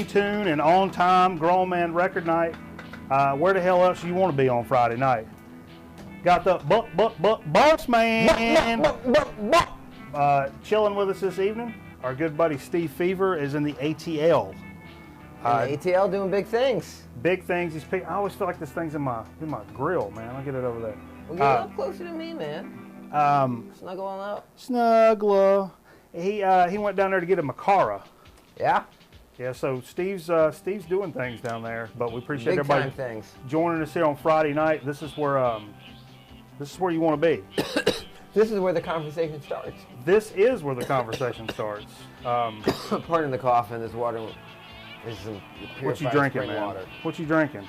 tune and on time, grown man record night. Where the hell else you want to be on Friday night? Got the boss man chilling with us this evening. Our good buddy Steve Fever is in the ATL. ATL doing big things. Big things. I always feel like this thing's in my grill, man. I'll get it over there. Well, get up closer to me, man. Snuggle on up. Snuggle. He went down there to get a Macara. Yeah. Yeah. So Steve's doing things down there, but we appreciate Big everybody time things. joining us here on Friday night. This is where you want to be. This is where the conversation starts. This is where the conversation starts. Pardon the cough, and this water is some purified What you drinking, spring man? water. What you drinking?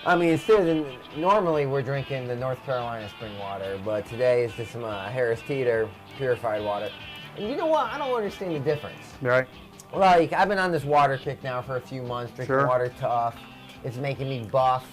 I mean, normally we're drinking the North Carolina spring water, but today is just some Harris Teeter purified water. And you know what? I don't understand the difference. Right. Like, I've been on this water kick now for a few months, drinking water tough. It's making me buff.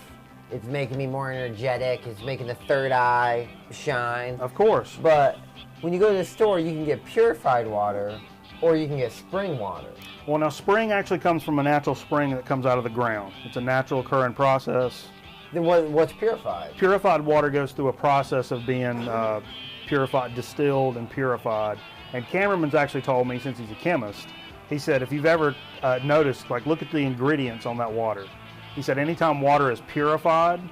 It's making me more energetic. It's making the third eye shine. Of course. But when you go to the store, you can get purified water or you can get spring water. Well, now spring actually comes from a natural spring that comes out of the ground. It's a natural occurring process. Then what's purified? Purified water goes through a process of being purified, distilled, and purified. And Cameron's actually told me, since he's a chemist, he said if you've ever noticed, like, look at the ingredients on that water. He said anytime water is purified,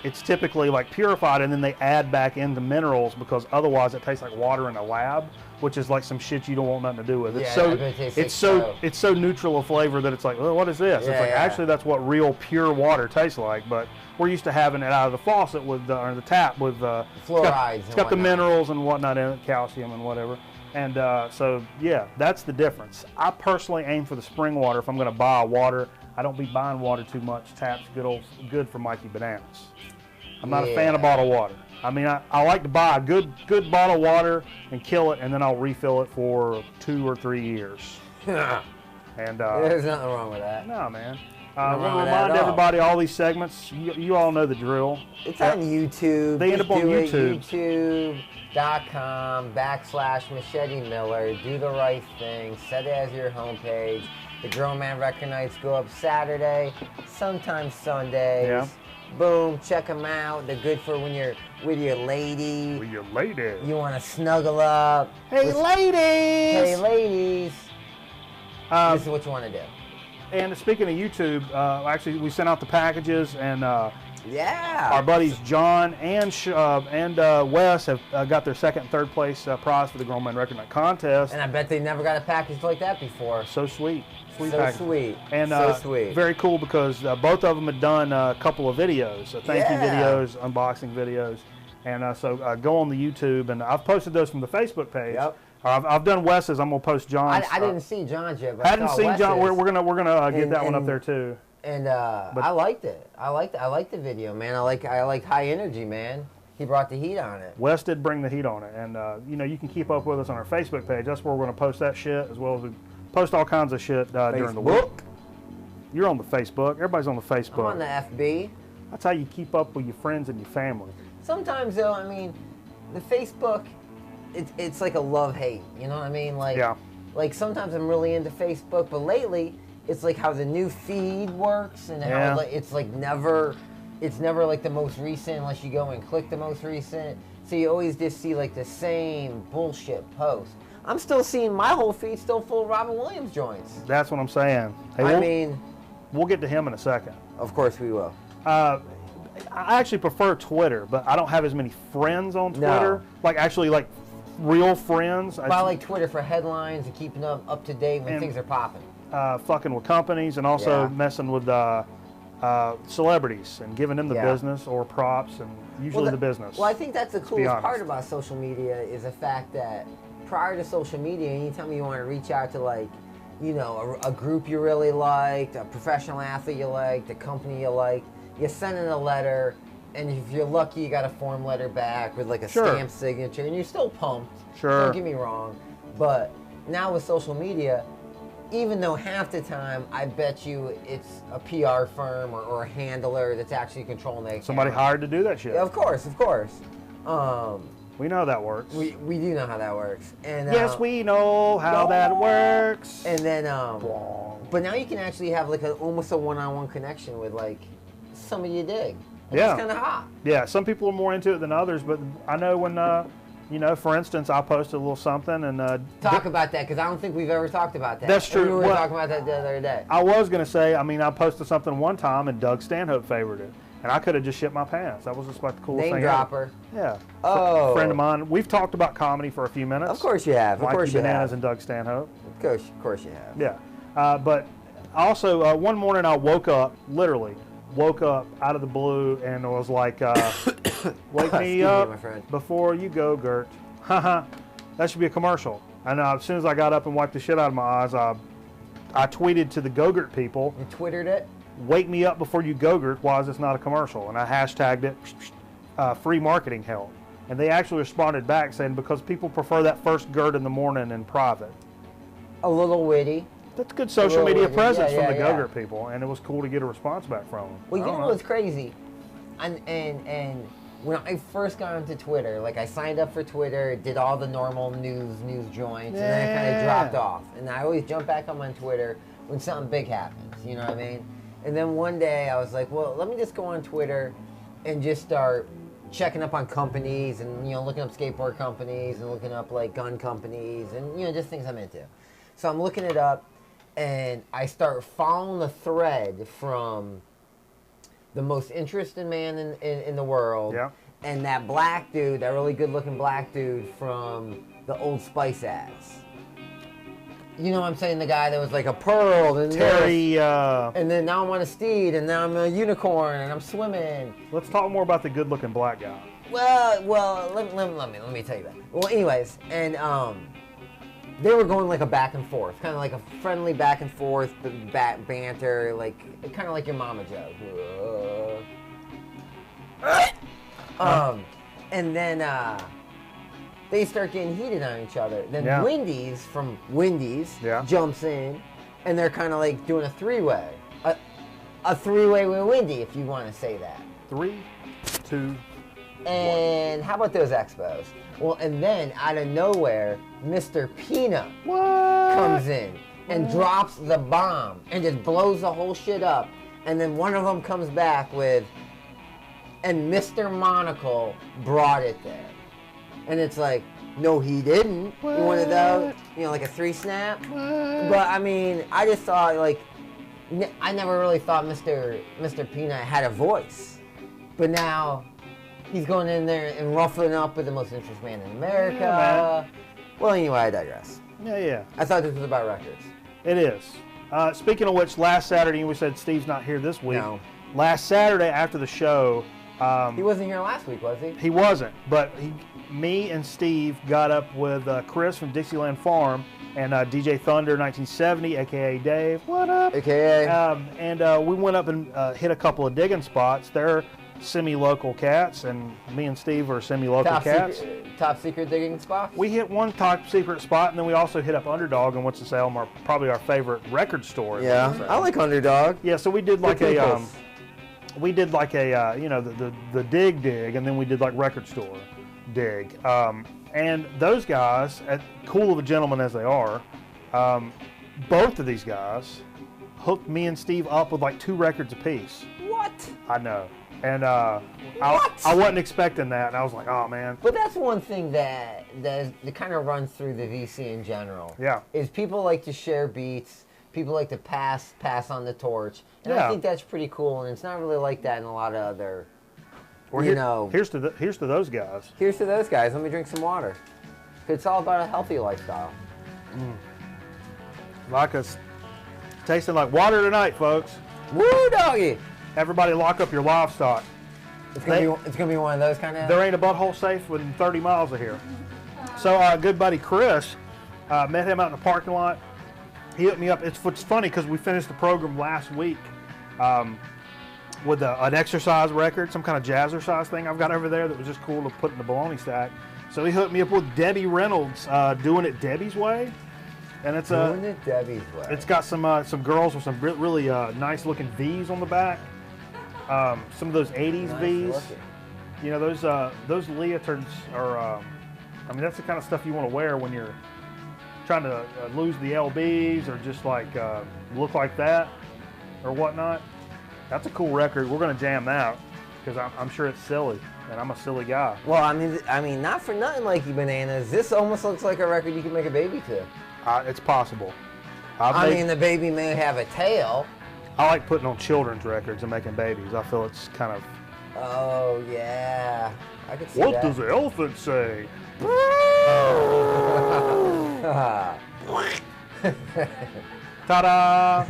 it's typically like purified and then they add back in the minerals because otherwise it tastes like water in a lab, which is like some shit you don't want nothing to do with. It's so neutral a flavor that it's like, well, what is this? It's like, actually that's what real pure water tastes like, but we're used to having it out of the faucet with or the tap with fluorides. It's got the minerals and whatnot in it, calcium and whatever. And so yeah, that's the difference. I personally aim for the spring water if I'm going to buy water. I don't be buying water too much. Tap's good for Mikey Bananas. I'm not a fan of bottled water. I mean, I like to buy a good bottle of water and kill it, and then I'll refill it for 2 or 3 years. And there's nothing wrong with that. No, man. I want to remind everybody all these segments. You all know the drill. It's on YouTube. They end up on YouTube. YouTube.com/Machete Miller. Do the right thing. Set it as your homepage. The Grown Man Record Nights go up Saturday, sometimes Sundays. Yeah. Boom, check them out. They're good for when you're with your lady. With your lady. You want to snuggle up. Hey, ladies! Hey, ladies. This is what you want to do. And speaking of YouTube, actually, we sent out the packages, and our buddies John and Wes have got their second and third place prize for the Grown Man Record Night contest. And I bet they never got a package like that before. So sweet. Sweet. And so sweet. Very cool because both of them had done a couple of videos, thank you videos, unboxing videos. And so go on the YouTube, and I've posted those from the Facebook page. Yep. I've done Wes's. I'm gonna post John's. I didn't see John's yet. But I hadn't seen John. We're gonna get that one up there too. And I liked it. I liked the video, man. I like high energy, man. He brought the heat on it. Wes did bring the heat on it, and you can keep up with us on our Facebook page. That's where we're gonna post that shit, as well as we post all kinds of shit during the week. You're on the Facebook. Everybody's on the Facebook. I'm on the FB. That's how you keep up with your friends and your family. Sometimes though, I mean, the Facebook, it's like a love-hate. You know what I mean? Like, like sometimes I'm really into Facebook, but lately it's like how the new feed works and how it's never like the most recent unless you go and click the most recent. So you always just see like the same bullshit post. I'm still seeing my whole feed still full of Robin Williams joints. That's what I'm saying. Hey, we'll get to him in a second. Of course we will. I actually prefer Twitter, but I don't have as many friends on Twitter. Like actually like real friends. But I like Twitter for headlines and keeping up to date when things are popping. Fucking with companies and also messing with celebrities and giving them the business or props and usually the business. Well, I think that's the coolest part about social media is the fact that prior to social media, anytime you want to reach out to like, you know, a group you really liked, a professional athlete you liked, a company you liked, you send in a letter, and if you're lucky, you got a form letter back with like a stamped signature, and you're still pumped. Don't get me wrong. But now with social media, even though half the time, I bet you it's a PR firm or a handler that's actually controlling the account. Somebody hired to do that shit. Yeah, of course. We know how that works. We do know how that works. And yes, we know how that works. And then But now you can actually have like almost a one-on-one connection with like somebody you dig. And Yeah. It's kind of hot. Yeah, some people are more into it than others, but I know when, you know, for instance, I posted a little something and... Talk about that, because I don't think we've ever talked about that. That's true. And we were Well, talking about that the other day. I was going to say, I mean, I posted something one time and Doug Stanhope favored it. And I could have just shit my pants. That was just like the coolest Name thing dropper. ever. Yeah. Oh. Friend of mine. We've talked about comedy for a few minutes. Of course you have. Of Mikey course you Bananas have. and Doug Stanhope. Of course you have. Yeah. But also, one morning I woke up, literally, woke up out of the blue and was like, wake me up my friend. before you go, Gert. Haha. That should be a commercial. And as soon as I got up and wiped the shit out of my eyes, I tweeted to the Go-Gurt people, You Twittered it? wake me up before you Go-Gurt, why is this not a commercial? And I hashtagged it, free marketing help. And they actually responded back saying, because people prefer that first Gert in the morning in private. A little witty. That's good social little media witty. presence Yeah, from the yeah. Go-Gurt people, and it was cool to get a response back from them. Well, I you don't know what's crazy? And when I first got onto Twitter, like I signed up for Twitter, did all the normal news joints, and then I kind of dropped off. And I always jump back on Twitter when something big happens, you know what I mean? And then one day I was like, well, let me just go on Twitter and just start checking up on companies and, you know, looking up skateboard companies and looking up like gun companies and, you know, just things I'm into. So I'm looking it up and I start following the thread from the most interesting man in the world. Yeah. And that black dude, that really good looking black dude from the Old Spice ads. You know what I'm saying? The guy that was like a pearl and Terry, this, and then now I'm on a steed and now I'm a unicorn and I'm swimming. let's talk more about the good-looking black guy. Well, let me tell you that. Well, anyways, and they were going like a back and forth, kind of like a friendly back and forth, banter, like kind of like your mama joke. And then they start getting heated on each other. Then Yeah. Wendy's from Wendy's Yeah. jumps in, and they're kind of like doing a three-way, a three-way with Wendy, if you want to say that. 3, 2, And how about those expos? Well, and then out of nowhere, Mr. Peanut what? comes in and drops the bomb and just blows the whole shit up. And then one of them comes back with, and Mr. Monocle brought it there. And it's like, no, he didn't. One of those, you know, like a 3-snap. But I mean, I just thought like, I never really thought Mr. Peanut had a voice. But now he's going in there and ruffling up with the most interesting man in America. Yeah, Well, anyway, I digress. Yeah. I thought this was about records. It is. Speaking of which, last Saturday, we said Steve's not here this week. No. Last Saturday after the show, He wasn't here last week, was he? he wasn't, but me and Steve got up with Chris from Dixieland Farm and DJ Thunder 1970, aka Dave. What up? AKA. And we went up and hit a couple of digging spots. They're semi-local cats, and me and Steve are semi-local cats. Top secret digging spot? We hit one top secret spot, and then we also hit up Underdog and what's to say, probably our favorite record store. Yeah, I like Underdog. Yeah, so we did like Good a peoples. you know, the dig, and then we did like record store dig. And those guys, cool of a gentleman as they are, both of these guys hooked me and Steve up with like 2 records apiece. What? I know. And What? I wasn't expecting that, and I was like, oh man. But that's one thing that kind of runs through the VC in general. Yeah. Is people like to share beats. People like to pass on the torch. And I Yeah. think that's pretty cool, and it's not really like that in a lot of other, Well, you know. here's to those guys. Here's to those guys. Let me drink some water. It's all about a healthy lifestyle. Like us, tasting like water tonight, folks. Woo, doggy! Everybody lock up your livestock. It's gonna be one of those kind of. There ain't a butthole safe within 30 miles of here. So good buddy Chris, met him out in the parking lot. He hooked me up. It's funny because we finished the program last week with an exercise record, some kind of jazzercise thing I've got over there that was just cool to put in the baloney stack. So he hooked me up with Debbie Reynolds, doing it Debbie's way, and it's Doing it Debbie's way. it's got some girls with some really nice looking V's on the back. Some of those 80s Nice V's. looking. You know, those leotards are, I mean, that's the kind of stuff you want to wear when you're trying to lose the lbs or just like look like that or whatnot. That's a cool record. We're gonna jam that because I'm sure it's silly, and I'm a silly guy. Well, I mean, not for nothing, Likey Bananas. This almost looks like a record you can make a baby to. It's possible. I mean, the baby may have a tail. I like putting on children's records and making babies. I feel it's kind of. Oh yeah, I could see What that. does the elephant say? Ta-da!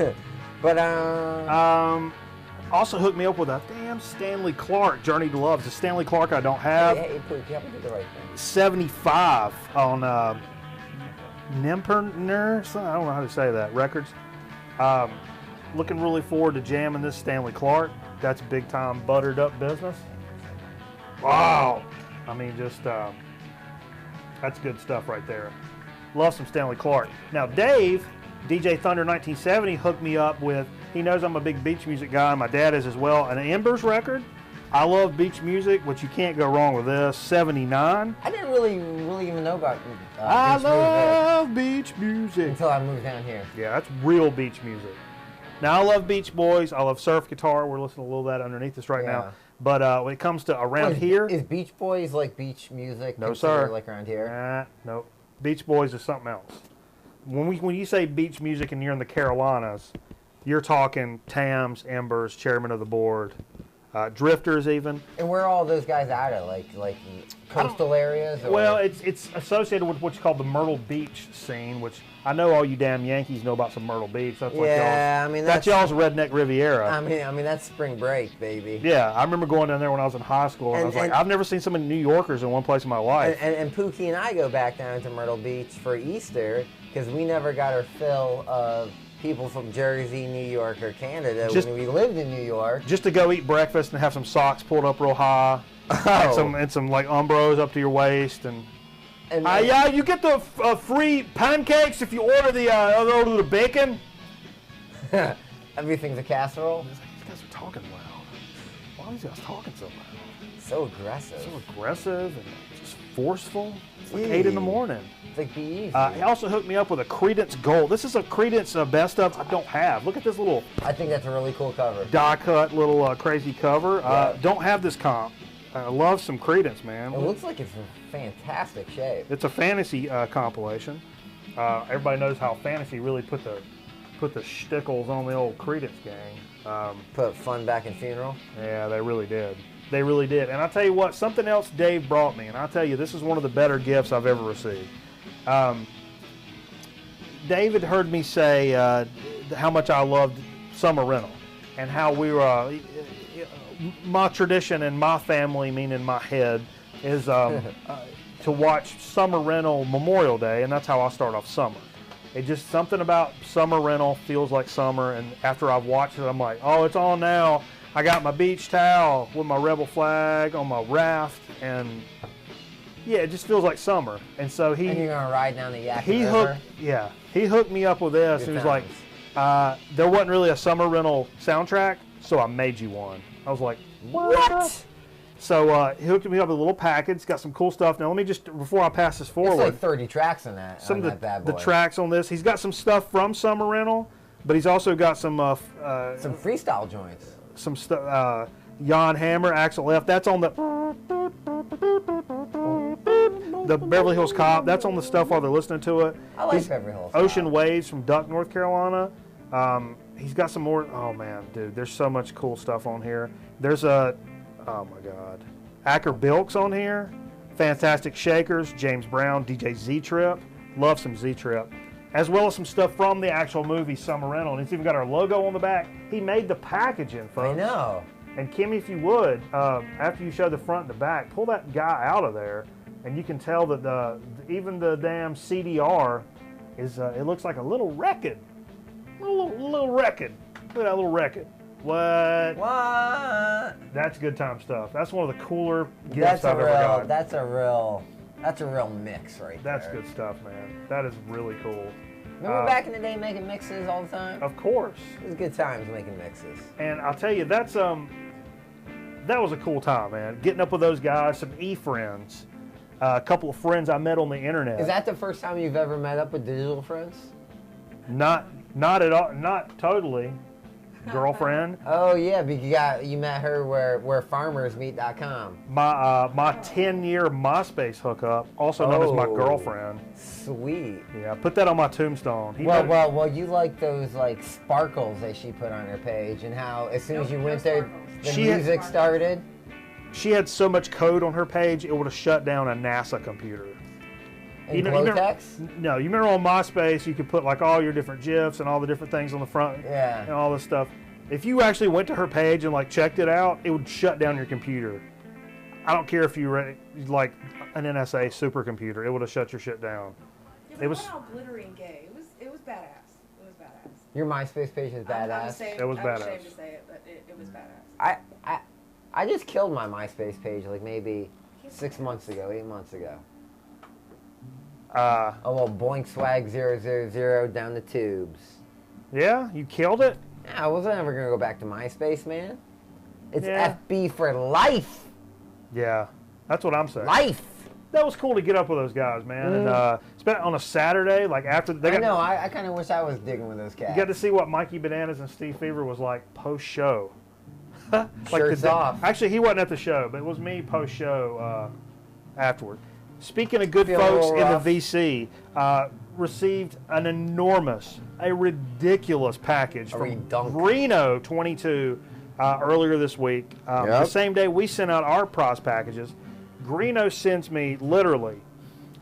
But Also hooked me up with a damn Stanley Clark Journey to Love. It's a Stanley Clark I don't have. hey, you have to do the right thing. 75 on Nimperner. I don't know how to say that. Records. Looking really forward to jamming this Stanley Clark. That's big time buttered up business. Wow. I mean, just that's good stuff right there. Love some Stanley Clark. Now, Dave, DJ Thunder 1970, hooked me up with, he knows I'm a big beach music guy, and my dad is as well, an Embers record. I love beach music, which you can't go wrong with this. 79. I didn't really even know about I beach love beach music. until I moved down here. Yeah, that's real beach music. Now, I love Beach Boys. I love surf guitar. We're listening to a little of that underneath us right now. But when it comes to around here. Is Beach Boys like beach music? No, sir. Like around here? No. Beach Boys is something else. When you say beach music and you're in the Carolinas, you're talking Tams, Embers, Chairman of the Board, Drifters even. And where are all those guys out of? Like coastal areas? Or? Well, it's associated with what's called the Myrtle Beach scene, which I know all you damn Yankees know about some Myrtle Beach. That's like that's y'all's redneck Riviera. I mean that's spring break, baby. Yeah, I remember going down there when I was in high school, and I was like, I've never seen so many New Yorkers in one place in my life. And Pookie and I go back down to Myrtle Beach for Easter because we never got our fill of people from Jersey, New York, or Canada when we lived in New York. Just to go eat breakfast and have some socks pulled up real high, and some like Umbros up to your waist, and yeah, you get the free pancakes if you order the bacon. Everything's a casserole. It's like, these guys are talking loud. Why are these guys talking so loud? So aggressive. So aggressive and just forceful. It's like 8 in the morning. It's like be easy. He also hooked me up with a Creedence Gold. This is a Creedence best of I don't have. Look at this little. I think that's a really cool cover. Die cut little crazy cover. Yeah. Don't have this comp. I love some Creedence, man. It looks like it's in fantastic shape. It's a fantasy compilation. Everybody knows how fantasy really put the shtickles on the old Creedence gang. Put fun back in Funeral. Yeah, they really did. They really did. And I'll tell you what, something else Dave brought me, and I'll tell you, this is one of the better gifts I've ever received. David heard me say how much I loved summer rental and how we were, my tradition and my family, meaning my head, is to watch summer rental Memorial Day, and that's how I start off summer. It just something about summer rental feels like summer, and after I've watched it, I'm like, oh, it's on now. I got my beach towel with my rebel flag on my raft, and yeah, it just feels like summer. And so and you're gonna ride down the Yakima River? He hooked me up with this. He was like, there wasn't really a summer rental soundtrack, so I made you one. I was like, what? So he hooked me up with a little package. It's got some cool stuff. Now let me just, before I pass this forward. It's like 30 tracks in that. Some of the tracks on this. He's got some stuff from summer rental, but he's also got some freestyle joints. Some stuff. Jan Hammer, Axel F. That's on the Beverly Hills Cop. That's on the stuff while they're listening to it. I like Beverly Hills Ocean Waves from Duck, North Carolina. He's got some more. Oh man, dude, there's so much cool stuff on here. There's oh my God, Acker Bilks on here. Fantastic Shakers, James Brown, DJ Z-Trip. Love some Z-Trip. As well as some stuff from the actual movie Summer Rental. And it's even got our logo on the back. He made the packaging, folks. I know. And Kimmy, if you would, after you show the front and the back, pull that guy out of there, and you can tell that even the damn CDR is, it looks like a little record. Little record. Look at that little record. What? That's good time stuff. That's one of the cooler gifts I've ever got. That's a real mix right there. That's good stuff, man. That is really cool. Remember back in the day making mixes all the time? Of course. It was good times making mixes. And I'll tell you, that was a cool time, man. Getting up with those guys, some E-friends. a couple of friends I met on the internet. Is that the first time you've ever met up with digital friends? Not at all. Not totally. Girlfriend. Oh yeah, because you met her where farmersmeet.com. My 10-year MySpace hookup, also known as my girlfriend. Sweet. Yeah, put that on my tombstone. Well, you like those like sparkles that she put on her page, and how as soon as you went there, the music started. She had so much code on her page, it would have shut down a NASA computer. And Glow-Tex? No, you remember on MySpace, you could put like all your different GIFs and all the different things on the front, and all this stuff. If you actually went to her page and like checked it out, it would shut down your computer. I don't care if you were like an NSA supercomputer, it would have shut your shit down. It was all glittery and gay. It was badass. It was badass. Your MySpace page is badass. It was badass. I'm ashamed to say it, but it was badass. I just killed my MySpace page like maybe 6 months ago, 8 months ago. A little boink swag 000 down the tubes. Yeah, you killed it? Yeah, I wasn't ever going to go back to MySpace, man. It's Yeah. FB for life. Yeah, that's what I'm saying. Life. That was cool to get up with those guys, man. And spent on a Saturday, like after they got. I kind of wish I was digging with those cats. You got to see what Mikey Bananas and Steve Fever was like post show. Shirts off. Actually, he wasn't at the show, but it was me post show afterward. Speaking of good Feeling a folks little in rough. the VC, received an enormous, a ridiculous package from redunk. Reno 22 earlier this week. The same day we sent out our prize packages, Greeno sends me literally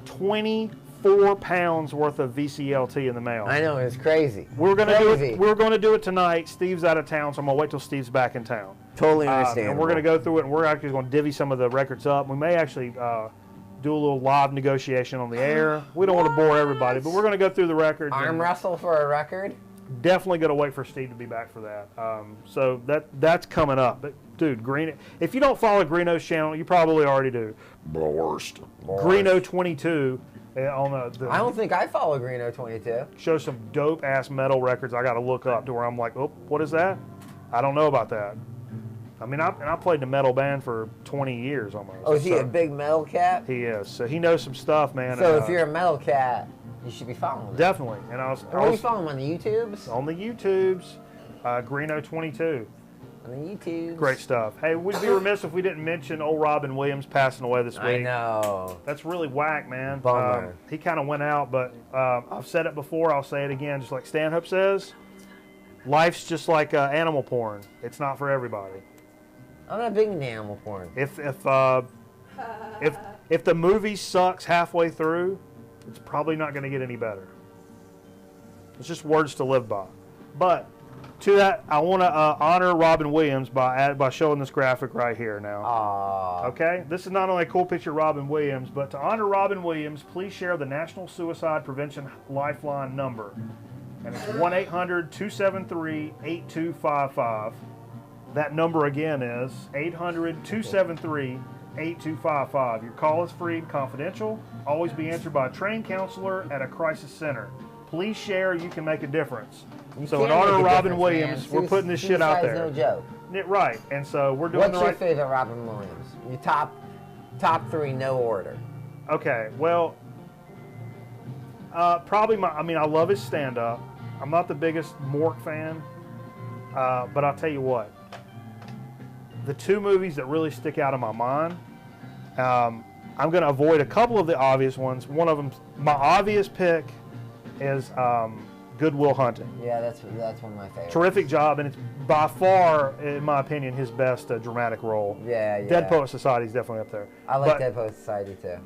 24 pounds worth of VCLT in the mail. I know, it's crazy. We're gonna do it. We're gonna do it tonight. Steve's out of town, so I'm gonna wait till Steve's back in town. Totally understand. And we're gonna go through it, and we're actually gonna divvy some of the records up. We may actually do a little live negotiation on the air. We don't want to bore everybody, but we're gonna go through the records. Arm wrestle for a record? Definitely gonna wait for Steve to be back for that. So that's coming up. But dude, if you don't follow Greeno's channel, you probably already do. Worst. Greeno 22 on the. I don't think I follow Greeno 22. Shows some dope ass metal records. I got to look up to where I'm like, oh, what is that? I don't know about that. I mean, I played in a metal band for 20 years almost. Oh, is he a big metal cat? He is. So he knows some stuff, man. So if you're a metal cat, you should be following him. Definitely. And I Where are you following him, on the YouTubes? On the YouTubes, Greeno 22. On the YouTubes. Great stuff. Hey, we'd be remiss if we didn't mention old Robin Williams passing away this week. I know. That's really whack, man. Bummer. He kind of went out, but I've said it before. I'll say it again, just like Stanhope says. Life's just like animal porn. It's not for everybody. I'm not big into animal porn. If the movie sucks halfway through, it's probably not going to get any better. It's just words to live by. But to that, I want to honor Robin Williams by showing this graphic right here now. Aww. Okay? This is not only a cool picture of Robin Williams, but to honor Robin Williams, please share the National Suicide Prevention Lifeline number. And it's 1-800-273-8255. That number again is 800-273-8255. Your call is free and confidential. Always be answered by a trained counselor at a crisis center. Please share. You can make a difference. So in honor of Robin Williams, we're putting this shit out there. No joke. Right. And so we're doing What's your favorite Robin Williams? Your top three, no order. Okay. Well, probably I love his stand-up. I'm not the biggest Mork fan, but I'll tell you what. The two movies that really stick out in my mind, I'm going to avoid a couple of the obvious ones. One of them, my obvious pick is Good Will Hunting. Yeah, that's one of my favorites. Terrific job, and it's by far, in my opinion, his best dramatic role. Yeah. Dead Poet Society is definitely up there. I like Dead Poet Society too.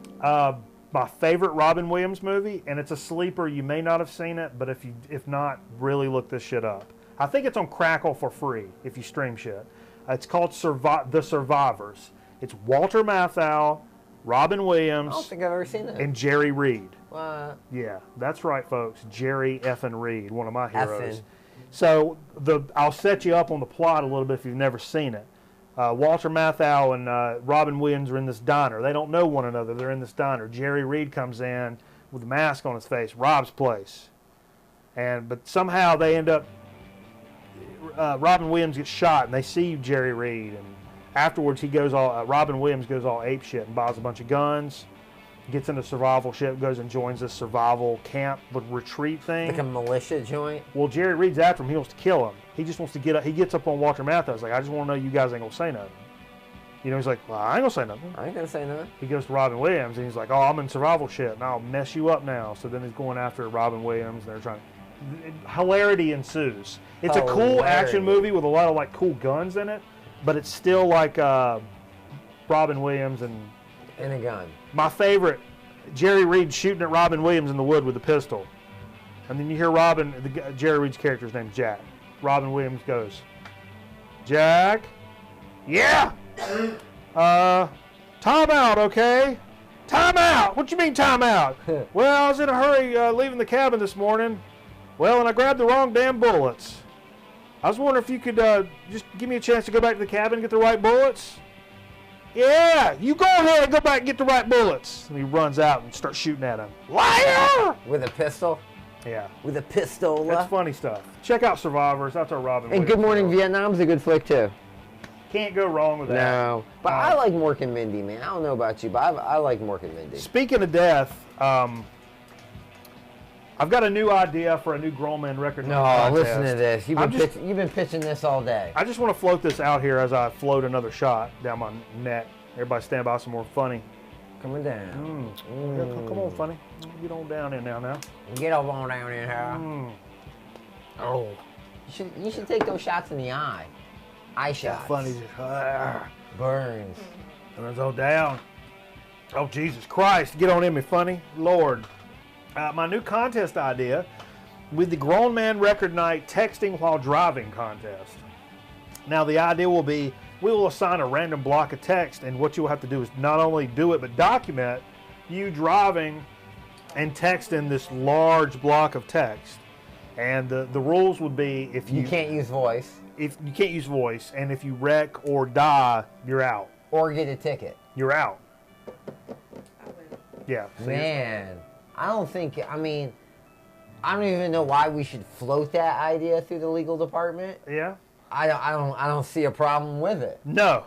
My favorite Robin Williams movie, and it's a sleeper. You may not have seen it, but if not, really look this shit up. I think it's on Crackle for free if you stream shit. It's called The Survivors. It's Walter Matthau, Robin Williams, I don't think I've ever seen it. and Jerry Reed. What? Yeah, that's right, folks. Jerry effing Reed, one of my heroes. Effing. So I'll set you up on the plot a little bit if you've never seen it. Walter Matthau and Robin Williams are in this diner. They don't know one another. They're in this diner. Jerry Reed comes in with a mask on his face, robs place. But somehow they end up, Robin Williams gets shot, and they see Jerry Reed. And afterwards, Robin Williams goes all apeshit and buys a bunch of guns. gets in a survival ship, goes and joins this survival camp, but retreat thing. Like a militia joint. Well, Jerry Reed's after him. He wants to kill him. He just wants to get up. He gets up on Walter Matthau's like, I just want to know you guys ain't going to say nothing. You know, he's like, well, I ain't going to say nothing. I ain't going to say nothing. He goes to Robin Williams, and he's like, oh, I'm in survival shit, and I'll mess you up now. So then he's going after Robin Williams, and they're trying. Hilarity ensues. It's a cool action movie with a lot of, like, cool guns in it, but it's still like Robin Williams and a gun. My favorite, Jerry Reed shooting at Robin Williams in the wood with a pistol. And then you hear Jerry Reed's character's name's Jack. Robin Williams goes, Jack? Yeah! Time out, okay? Time out! What you mean time out? Well, I was in a hurry leaving the cabin this morning. Well, and I grabbed the wrong damn bullets. I was wondering if you could just give me a chance to go back to the cabin and get the right bullets. Yeah, you go ahead and go back and get the right bullets. And he runs out and starts shooting at him. Liar! With a pistol? Yeah. With a pistol. That's funny stuff. Check out Survivors. That's our Robin And Williams Good Morning show. Vietnam's a good flick, too. Can't go wrong with that. No. But I like Mork and Mindy, man. I don't know about you, but I like Mork and Mindy. Speaking of death, I've got a new idea for a new grown man record. No, contest. listen to this. You've been pitching this all day. I just want to float this out here as I float another shot down my neck. Everybody stand by some more funny. Coming down. Yeah, come on, funny. Get on down in now. Get up on down in here. Oh. You should take those shots in the eye. Eye shots. Funny. Burns. Burns all down. Oh, Jesus Christ. Get on in me, funny. Lord. My new contest idea with the Grown Man Record Night Texting While Driving contest. Now, the idea will be we will assign a random block of text, and what you will have to do is not only do it, but document you driving and texting this large block of text. And the rules would be if you can't use voice. If you can't use voice, and if you wreck or die, you're out. Or get a ticket. You're out. I win. Yeah. So Man, I don't even know why we should float that idea through the legal department. Yeah. I don't see a problem with it. No.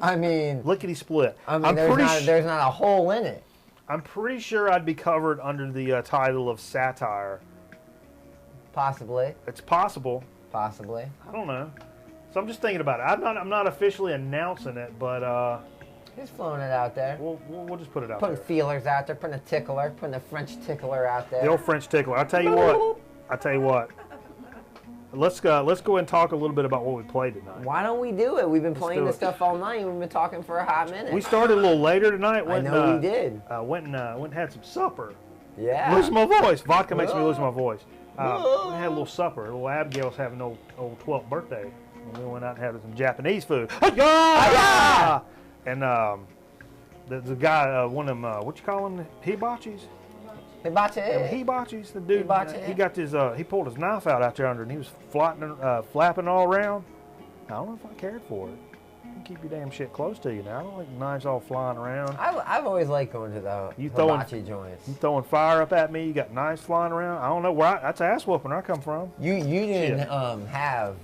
I mean, lickety split. I mean, there's not a hole in it. I'm pretty sure I'd be covered under the title of satire. Possibly. It's possible. Possibly. I don't know. So I'm just thinking about it. I'm not officially announcing it, but just throwing it out there. We'll just put it out there. Putting feelers out there, putting a tickler, putting a French tickler out there. The old French tickler. I tell you what. Let's go and talk a little bit about what we played tonight. Why don't we do it? We've been playing this stuff all night. We've been talking for a hot minute. We started a little later tonight. I know we did. Went and had some supper. Yeah. Losing my voice. Vodka makes me lose my voice. We had a little supper. Little Abigail's having an old 12th birthday. And we went out and had some Japanese food. Hi-ya! And the guy, one of them, what you call them? Hibachis? Hibachis. The dude, he got his, he pulled his knife out there under, and he was flapping all around. I don't know if I cared for it. You keep your damn shit close to you now. I don't like knives all flying around. I've always liked going to the hibachi joints. You throwing fire up at me? You got knives flying around? I don't know where. That's ass whooping where I come from. You didn't have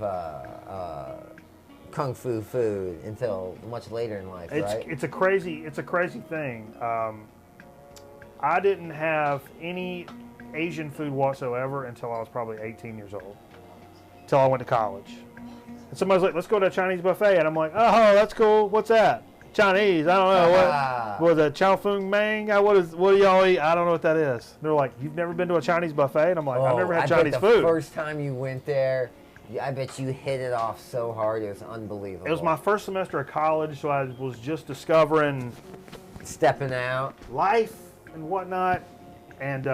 kung fu food until much later in life, right? It's a crazy thing. I didn't have any Asian food whatsoever until I was probably 18 years old. Until I went to college. And somebody's like, let's go to a Chinese buffet. And I'm like, oh, that's cool. What's that? Chinese. I don't know. What was that? Chow Fung Mang? What do y'all eat? I don't know what that is. And they're like, you've never been to a Chinese buffet? And I'm like, I've never had Chinese food. The first time you went there, I bet you hit it off so hard. It was unbelievable. It was my first semester of college, so I was just discovering stepping out, life and whatnot. And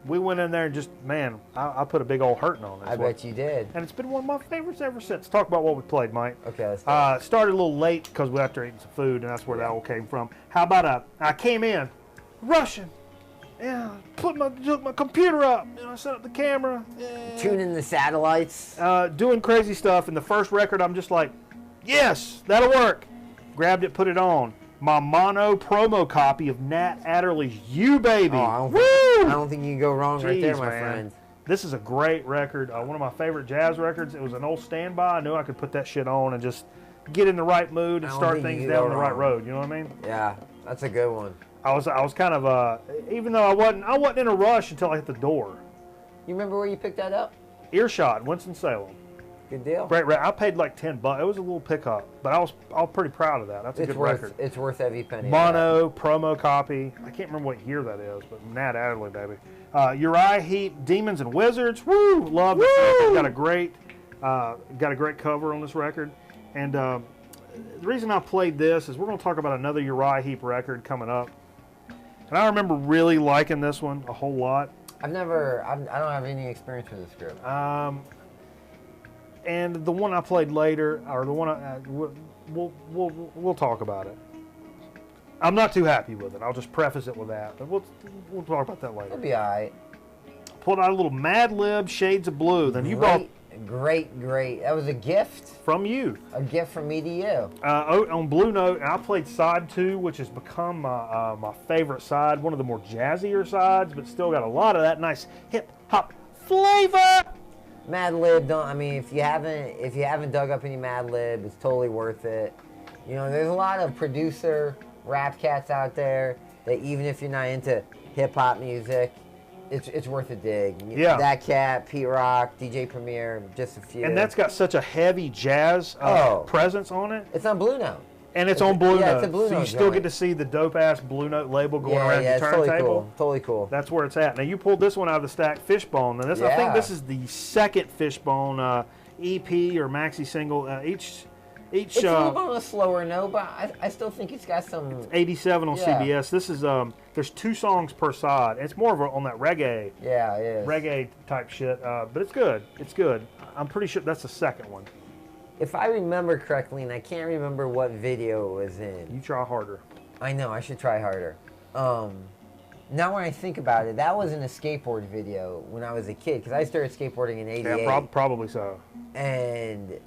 we went in there and just, man, I put a big old hurting on it. I bet you did. And it's been one of my favorites ever since. Talk about what we played, Mike. Okay, let's go. Started a little late because we after eating some food, and that's where that all came from. How about I came in rushing. Yeah, put my computer up. You know, I set up the camera. Tuning the satellites. Doing crazy stuff. And the first record, I'm just like, yes, that'll work. Grabbed it, put it on. My mono promo copy of Nat Adderley's "You Baby." I don't think you can go wrong right there, my friend. This is a great record. One of my favorite jazz records. It was an old standby. I knew I could put that shit on and just get in the right mood and start things down the right road. You know what I mean? Yeah, that's a good one. I was kind of even though I wasn't in a rush until I hit the door. You remember where you picked that up? Earshot, Winston-Salem. Good deal. Great record. I paid like $10. It was a little pickup, but I was pretty proud of that. That's a good record. It's worth every penny. Mono promo copy. I can't remember what year that is, but Nat Adderley, baby. Uriah Heep, Demons and Wizards. Woo! Love this record. Got a great cover on this record. And the reason I played this is we're going to talk about another Uriah Heep record coming up. And I remember really liking this one a whole lot. I don't have any experience with this group. And the one I played later, or the one we'll talk about it. I'm not too happy with it. I'll just preface it with that. But we'll talk about that later. It'll be all right. Pulled out a little Mad Lib Shades of Blue. Then you brought great. That was a gift from you. A gift from me to you. On Blue Note, and I played side 2, which has become my favorite side. One of the more jazzier sides, but still got a lot of that nice hip hop flavor. Mad Lib, if you haven't dug up any Mad Lib, it's totally worth it. You know, there's a lot of producer rap cats out there that even if you're not into hip hop music, it's worth a dig. Yeah. That Cat, Pete Rock, DJ Premier, just a few. And that's got such a heavy jazz presence on it. It's on Blue Note. And it's on Blue Note. It's a Blue so Note you still joint. get to see the dope-ass Blue Note label going around your turntable. Totally cool. That's where it's at. Now, you pulled this one out of the stack, Fishbone. And I think this is the second Fishbone EP or maxi single. It's a little on a slower note, but I still think it's got some... It's 87 on CBS. This is, there's 2 songs per side. It's more of on that reggae. Yeah, it is. Reggae type shit. But it's good. It's good. I'm pretty sure that's the second one. If I remember correctly, and I can't remember what video it was in. You try harder. I know, I should try harder. Now when I think about it, that was in a skateboard video when I was a kid, because I started skateboarding in '88. Yeah, probably so. And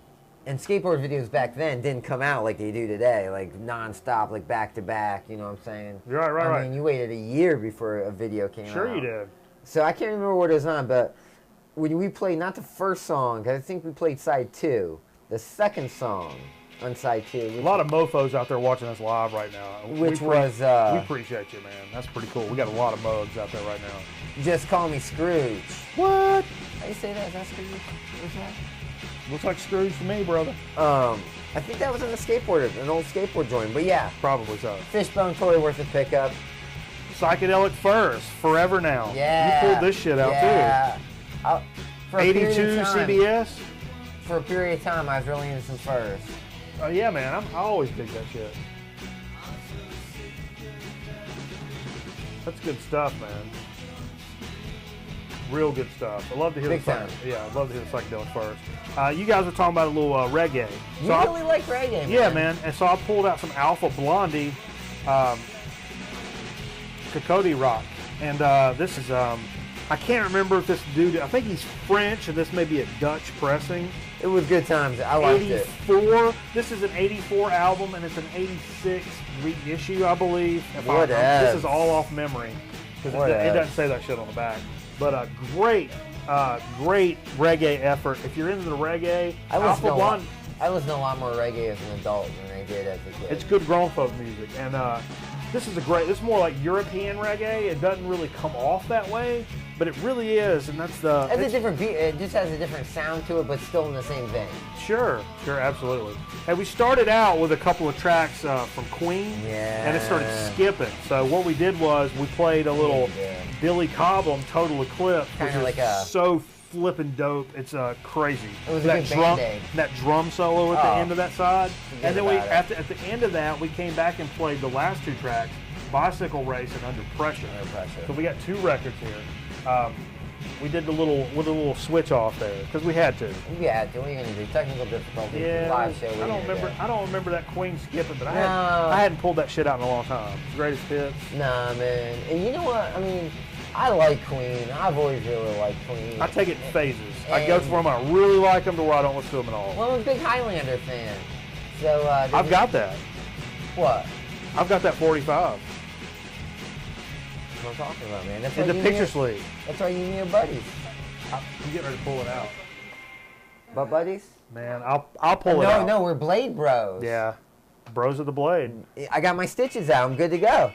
skateboard videos back then didn't come out like they do today, like non-stop, like back-to-back, you know what I'm saying? Right. I mean, you waited a year before a video came out. Sure you did. So I can't remember what it was on, but when we played, not the first song, 'cause I think we played side 2. The second song on side 2. A lot of mofos out there watching us live right now. We we appreciate you, man. That's pretty cool. We got a lot of mugs out there right now. Just Call Me Scrooge. What? How do you say that? Is that Scrooge? Looks like Scrooge to me, brother. I think that was on an old skateboard joint, but yeah. Probably so. Fishbone, totally worth a pickup. Psychedelic Furs, Forever Now. Yeah. You pulled this shit out too. For 82 CBS. For a period of time, I was really into some furs. Oh yeah, man. I always dig that shit. That's good stuff, man. Real good stuff. I love to hear Big time. Yeah, I love to hear the Psychedelic Furs. You guys were talking about a little reggae. You really like reggae, man. Yeah, man. And so I pulled out some Alpha Blondie, Cocody Rock, and this is I can't remember if this dude. I think he's French, and this may be a Dutch pressing. It was good times. I liked it. 84. This is an 84 album, and it's an 86 reissue, I believe. This is all off memory because it doesn't say that shit on the back. But a great reggae effort. If you're into the reggae, I listened to a lot more reggae as an adult than I did as a kid. It's good grown folk music, and this is more like European reggae. It doesn't really come off that way, but it really is, and that's the... It's a different beat. It just has a different sound to it, but still in the same vein. Sure, absolutely. And we started out with a couple of tracks from Queen, and it started skipping. So what we did was we played a little Billy Cobham, Total Eclipse, which is so flipping dope. It's crazy. It was that drum solo at the end of that side. And then at the end of that, we came back and played the last 2 tracks, Bicycle Race and Under Pressure. So we got 2 records here. We did the little switch off there because we had to. We had to. What are you gonna do? Technical difficulties. Yeah. Live show. I don't remember that Queen skipping, but I hadn't pulled that shit out in a long time. Greatest hits. Nah, man. And you know what? I mean, I like Queen. I've always really liked Queen. I take it in phases. I go from them I really like them to where I don't listen to them at all. Well, I'm a big Highlander fan. So I've got that. What? I've got that 45. That's what I'm talking about, man. That's in the picture sleeve. That's why you and me are buddies. I'm getting ready to pull it out. But buddies? Man, I'll pull it out. No, we're Blade Bros. Yeah. Bros of the Blade. I got my stitches out. I'm good to go.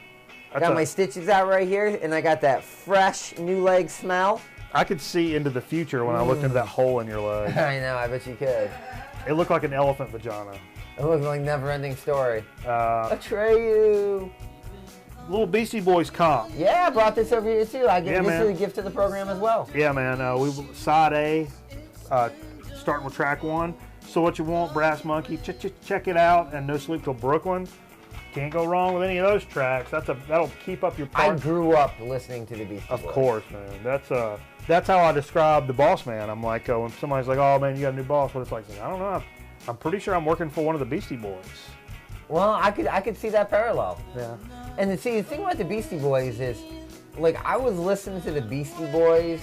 I got my stitches out right here, and I got that fresh new leg smell. I could see into the future when I looked into that hole in your leg. I know, I bet you could. It looked like an elephant vagina. It looked like Never-Ending Story. Atreyu. Little Beastie Boys comp. Yeah, I brought this over here too. This is a gift to the program as well. Yeah, man. Side A, starting with track 1. So What You Want, Brass Monkey. Check it out. And No Sleep Till Brooklyn. Can't go wrong with any of those tracks. That'll keep up your part. I grew up listening to the Beastie Boys. Of course, man. That's how I describe the boss man. I'm like, when somebody's like, "Oh man, you got a new boss," what it's like? I don't know. I'm pretty sure I'm working for one of the Beastie Boys. Well, I could see that parallel. Yeah. And the thing about the Beastie Boys is, like, I was listening to the Beastie Boys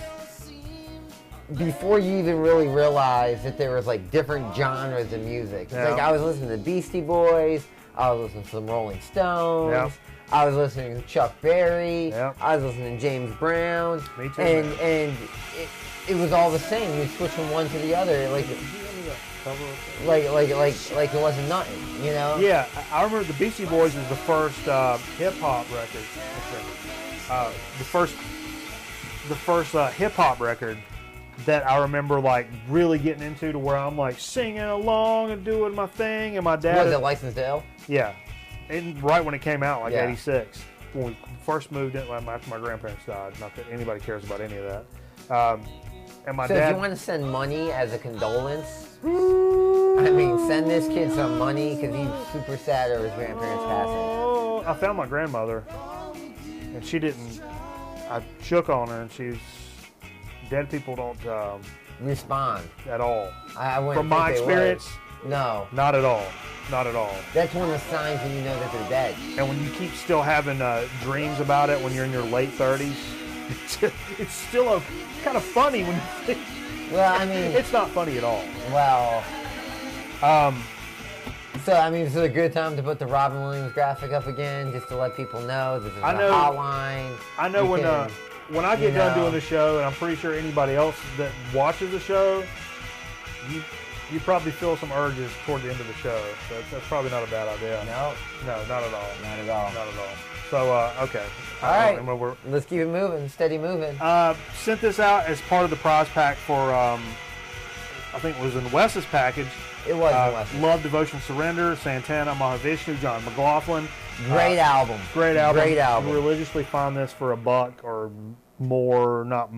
before you even really realized that there was like different genres of music. Yeah. Like I was listening to the Beastie Boys. I was listening to some Rolling Stones. Yeah. I was listening to Chuck Berry. Yeah. I was listening to James Brown. Me too. And it was all the same. You switch from one to the other, like it wasn't nothing, you know? Yeah, I remember the Beastie Boys was the first hip hop record. The first hip hop record that I remember like really getting into to where I'm like singing along and doing my thing, and my dad. Was it Licensed to Ill? Yeah, and right when it came out, like Yeah. '86, when we first moved in, after my grandparents died. Not that anybody cares about any of that. And my So dad. if you want to send money as a condolence, I mean, send this kid some money because he's super sad over his grandparents passing. Oh, I found my grandmother, and she didn't. I shook on her, and she's. Dead people don't Respond. at all. I wouldn't From my think they experience, would. No. not at all. Not at all. That's one of the signs when you know that they're dead. And when you keep still having dreams about it when you're in your late 30s, it's still kind of funny when you think. Well, I mean, It's not funny at all. well, Um, so I mean, this is a good time to put the Robin Williams graphic up again, just to let people know that there's I a know- hotline. I know You can, when I get you done know. doing the show, and I'm pretty sure anybody else that watches the show, you probably feel some urges toward the end of the show. So that's probably not a bad idea. No, No, not at all. not at all. Not at all. So, okay. All right. And we're, Let's keep it moving, steady moving. sent this out as part of the prize pack for, I think it was in Wes's package. It was in Wes's. Love, Devotion, Surrender, Santana, Mahavishnu, John McLaughlin. Great album. Great album. Great album. You religiously find this for $1 or more, not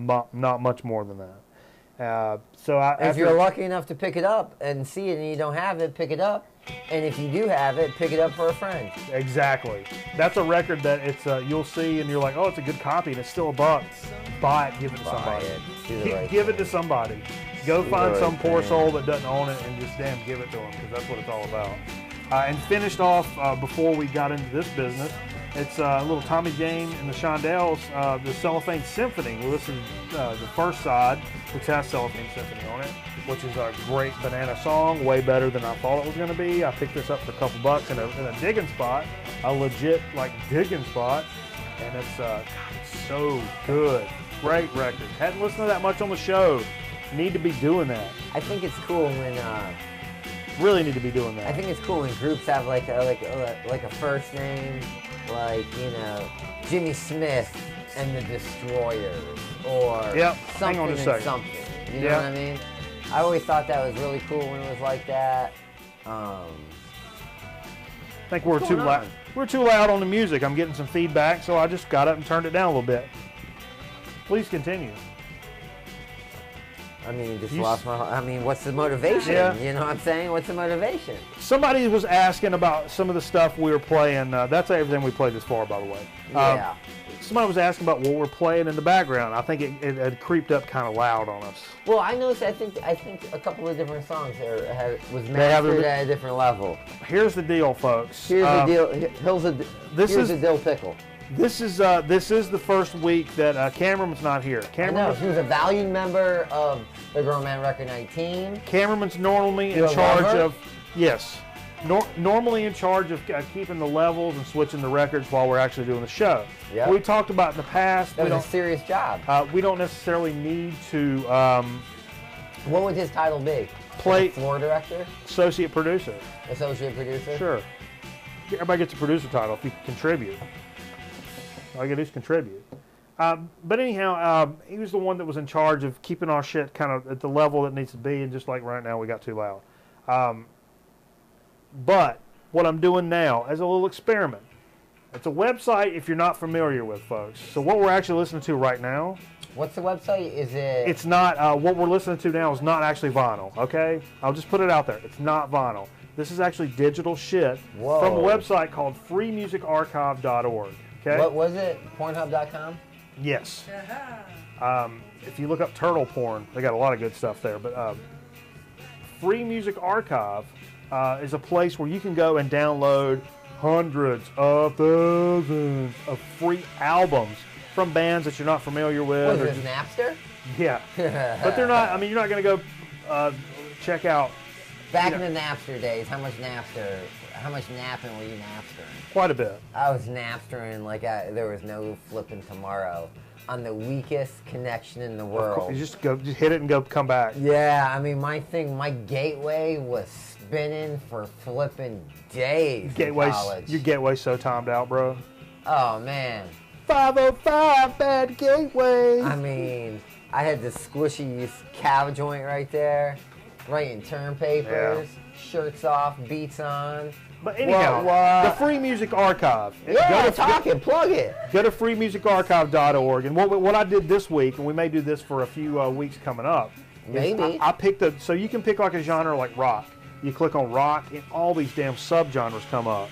much more than that. If you're lucky enough to pick it up and see it and you don't have it, pick it up. And if you do have it, pick it up for a friend. Exactly. That's a record that it's you'll see and you're like, oh, it's a good copy and it's still $1. Buy it, give it to somebody. Do the right Give it thing. to somebody. Go Do find the some right poor thing. soul that doesn't own it and just damn give it to them because that's what it's all about. And finished off before we got into this business. It's a little Tommy Jane and the Shondells, the Cellophane Symphony. We listened to the first side, which has Cellophane Symphony on it, which is a great banana song, way better than I thought it was going to be. I picked this up for a couple bucks in a digging spot, a legit like digging spot, and it's so good. Great record. Hadn't listened to that much on the show. Need to be doing that. I think it's cool when Really need to be doing that. I think it's cool when groups have like a first name, like, you know, Jimmy Smith and the Destroyers, or Yep. Hang something on a and second. something. You know Yeah. what I mean? I always thought that was really cool when it was like that. I think we're What's too going loud. on? We're too loud on the music. I'm getting some feedback, so I just got up and turned it down a little bit. Please continue. I mean, just You lost my. I mean, what's the motivation? Yeah. You know what I'm saying? What's the motivation? Somebody was asking about some of the stuff we were playing. That's everything we played this far, by the way. Yeah. Somebody was asking about what we're playing in the background. I think it had creeped up kind of loud on us. Well, I noticed. I think a couple of different songs was They have mastered a- at a different level. Here's the deal, folks. Here's the deal. Here's a dill pickle. This is the first week that Cameraman's not here. I know. Cameraman's, He was a valued member of the Grown Man Record Night team. Cameraman's normally You in a charge lover? of, yes, normally in charge of keeping the levels and switching the records while we're actually doing the show. Yep. We talked about in the past. That was a serious job. We don't necessarily need to What would his title be? play- Like a floor director, associate producer. associate producer. Sure. Everybody gets a producer title if you contribute. All you gotta do is contribute. But anyhow, he was the one that was in charge of keeping our shit kind of at the level it needs to be, and just like right now, we got too loud. But what I'm doing now is a little experiment. It's a website if you're not familiar with, folks. So what we're actually listening to right now. What's the website? Is it? It's not, what we're listening to now is not actually vinyl, okay? I'll just put it out there. It's not vinyl. This is actually digital shit from a website called freemusicarchive.org, okay? What was it? Pornhub.com? Yes. If you look up turtle porn, they got a lot of good stuff there. But Free Music Archive is a place where you can go and download hundreds of thousands of free albums from bands that you're not familiar with. What is this, Napster? Yeah. But they're not, I mean, you're not going to go check out. Back in the Napster days, how much napping were you Napstering? Quite a bit. I was Napstering like there was no flipping tomorrow on the weakest connection in the world. You just hit it and come back. Yeah, I mean, my gateway was spinning for flipping days in college. Your gateway's so timed out, bro. Oh, man. 505 bad gateway. I mean, I had this squishy cow joint right there, writing term papers, shirts off, beats on. But anyhow, the Free Music Archive. Yeah, plug it. Go to freemusicarchive.org. And what I did this week, and we may do this for a few weeks coming up. Maybe. I picked so you can pick like a genre like rock. You click on rock, and all these damn subgenres come up.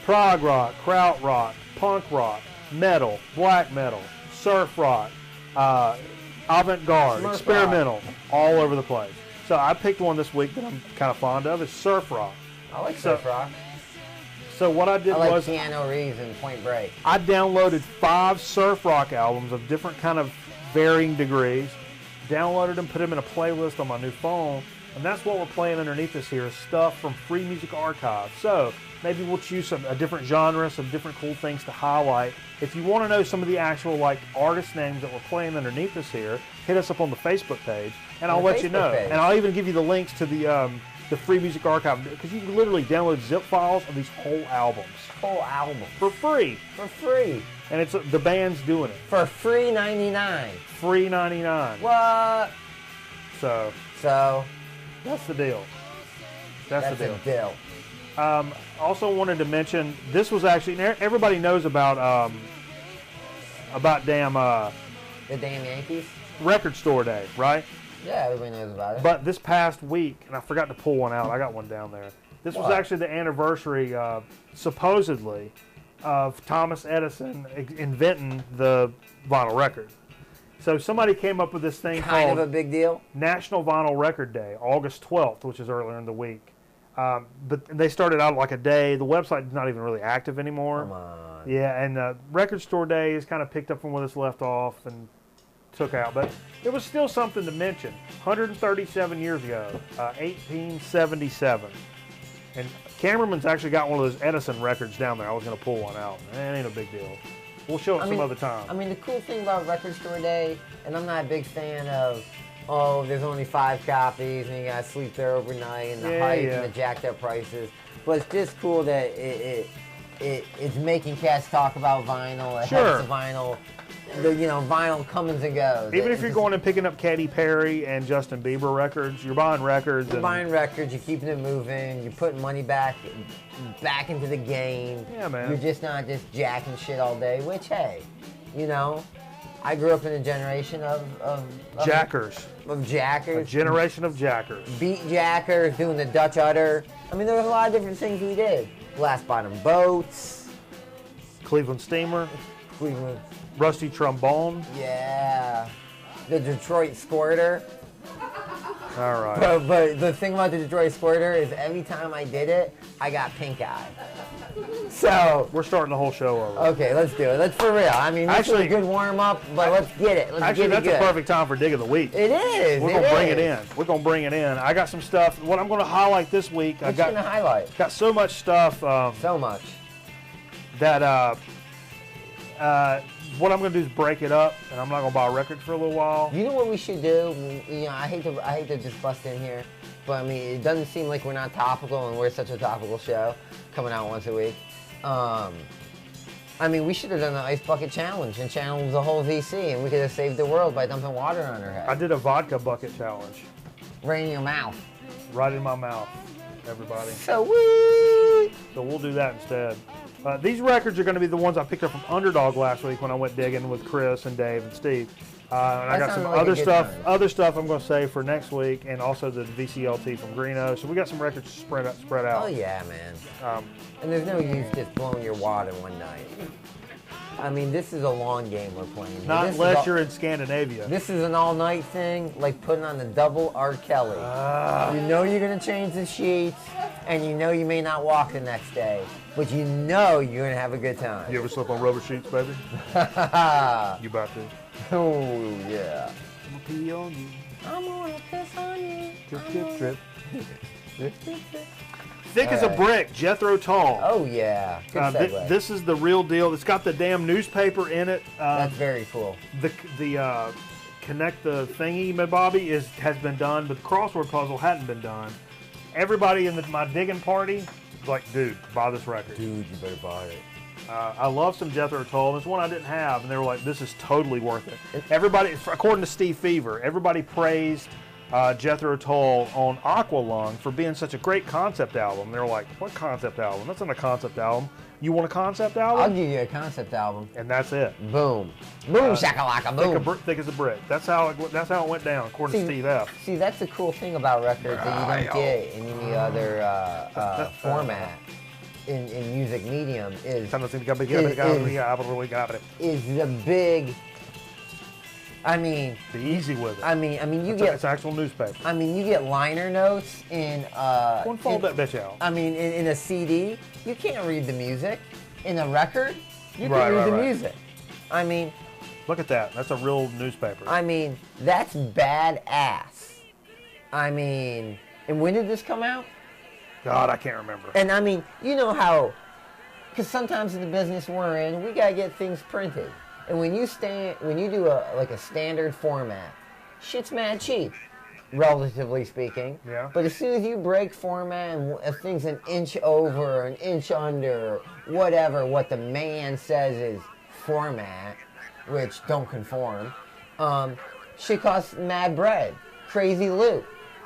Prog rock, krautrock, punk rock, metal, black metal, surf rock, avant-garde, experimental, all over the place. So I picked one this week that I'm kind of fond of. It's surf rock. I like surf rock. So what I did was Keanu Reeves and Point Break. I downloaded 5 surf rock albums of different kind of varying degrees, downloaded them, put them in a playlist on my new phone, and that's what we're playing underneath this here is stuff from Free Music Archive. So maybe we'll choose a different genre, some different cool things to highlight. If you want to know some of the actual like artist names that we're playing underneath this here, hit us up on the Facebook page, and I'll let you know. And I'll even give you the links to the Free Music Archive, because you can literally download zip files of these whole albums. For free. And it's the band's doing it. For free 99. Free 99. What? So that's the deal. That's the deal. Also wanted to mention, this was actually, everybody knows about damn the damn Yankees? Record Store Day, right? Yeah, everybody knows about it. But this past week, and I forgot to pull one out. I got one down there. This was actually the anniversary, supposedly, of Thomas Edison inventing the vinyl record. So somebody came up with this thing called kind of a big deal. National Vinyl Record Day, August 12th, which is earlier in the week. But they started out like a day. The website is not even really active anymore. Come on. Yeah, and Record Store Day is kind of picked up from where this left off and took out. But it was still something to mention. 137 years ago, 1877. And Cameraman's actually got one of those Edison records down there. I was going to pull one out. It ain't a big deal. We'll show it some other time. I mean, the cool thing about Record Store Day, and I'm not a big fan of, there's only 5 copies and you got to sleep there overnight and the hype and the jacked up prices. But it's just cool that it's making cats talk about vinyl. It helps the vinyl. Vinyl comes and goes. Even if you're going and picking up Katy Perry and Justin Bieber records, you're buying records. You're buying records, you're keeping it moving, you're putting money back into the game. Yeah, man. You're just not just jacking shit all day, which, hey, I grew up in a generation of jackers. Of jackers. A generation of jackers. Beat jackers, doing the Dutch udder. I mean, there was a lot of different things we did. Glass bottom boats. Cleveland Steamer. Rusty Trombone. Yeah. The Detroit Squirter. All right. But the thing about the Detroit Squirter is every time I did it, I got pink eye. So we're starting the whole show over. Okay, let's do it. Let's for real. I mean, this is a good warm up, but let's get it. That's a perfect time for Dig of the Week. It is. We're gonna bring it in. We're gonna bring it in. I got some stuff. What I'm gonna highlight this week. What you gonna highlight? Got so much stuff. So much. That what I'm going to do is break it up, and I'm not going to buy records for a little while. You know what we should do? I hate to just bust in here, but I mean, it doesn't seem like we're not topical, and we're such a topical show, coming out once a week. I mean, we should have done the ice bucket challenge and challenged the whole VC, and we could have saved the world by dumping water on our head. I did a vodka bucket challenge. Right in your mouth. Right in my mouth, everybody. So woo! So we'll do that instead. These records are going to be the ones I picked up from Underdog last week when I went digging with Chris and Dave and Steve. And I got some sounded like a other good stuff. time. Other stuff I'm going to save for next week, and also the VCLT from Greeno. So we got some records spread out. Oh yeah, man. And there's no use just blowing your wad in one night. I mean, this is a long game we're playing. Not This is unless all- you're in Scandinavia. This is an all-night thing, like putting on the double R. Kelly. You know you're gonna change the sheets, and you know you may not walk the next day, but you know you're gonna have a good time. You ever slip on rubber sheets, baby? You about to? Oh yeah. I'm gonna pee on you. I'm gonna piss on you. Drip, drip, drip. Thick as a brick, Jethro Tull. Oh yeah. Good segue. This is the real deal. It's got the damn newspaper in it. That's very cool. The connect the thingy, my Bobby, has been done, but the crossword puzzle hadn't been done. Everybody in my digging party was like, dude, buy this record. Dude, you better buy it. I love some Jethro Tull. There's one I didn't have, and they were like, this is totally worth it. Everybody, according to Steve Fever, everybody praised Jethro Tull on Aqualung for being such a great concept album. They were like, what concept album? That's not a concept album. You want a concept album? I'll give you a concept album. And that's it. Boom. Boom shakalaka boom. Thick as a brick. That's how it went down, according to Steve F. See, that's the cool thing about records that you don't get in any other format in music medium is the big. I mean, be easy with it. I mean, it's actual newspaper. I mean, you get liner notes in. Go and fold that bitch out. I mean, in a CD, you can't read the music. In a record, you can read the music. I mean, look at that. That's a real newspaper. I mean, that's badass. I mean, and when did this come out? God, I can't remember. And I mean, you know how, because sometimes in the business we're in, we gotta get things printed. And when you do a standard format, shit's mad cheap, relatively speaking. Yeah. But as soon as you break format and a thing's an inch over, an inch under, whatever, what the man says is format, which don't conform, shit costs mad bread, crazy loot.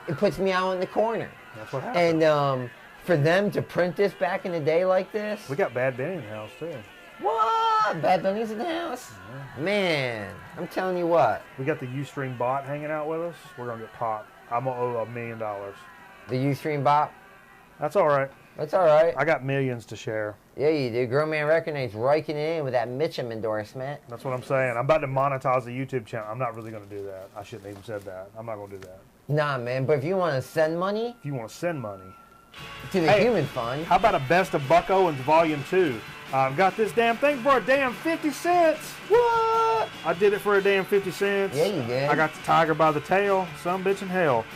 It puts me out in the corner. That's what happened. And for them to print this back in the day like this. We got Bad Benny in the house too. What? Bad Bunny's in the house? Yeah. Man, I'm telling you what. We got the Ustream bot hanging out with us. We're going to get popped. I'm going to owe $1 million. The Ustream bot? That's all right. That's all right. I got millions to share. Yeah, you do. Grown Man Recognize raking it in with that Mitchum endorsement. That's what I'm saying. I'm about to monetize the YouTube channel. I'm not really going to do that. I shouldn't have even said that. I'm not going to do that. Nah, man. But if you want to send money. If you want to send money. To the Human Fund. How about a Best of Buck Owens Volume 2? I've got this damn thing for a damn 50 cents. What? I did it for a damn 50 cents. Yeah, you did. I got the tiger by the tail. Some bitch in hell.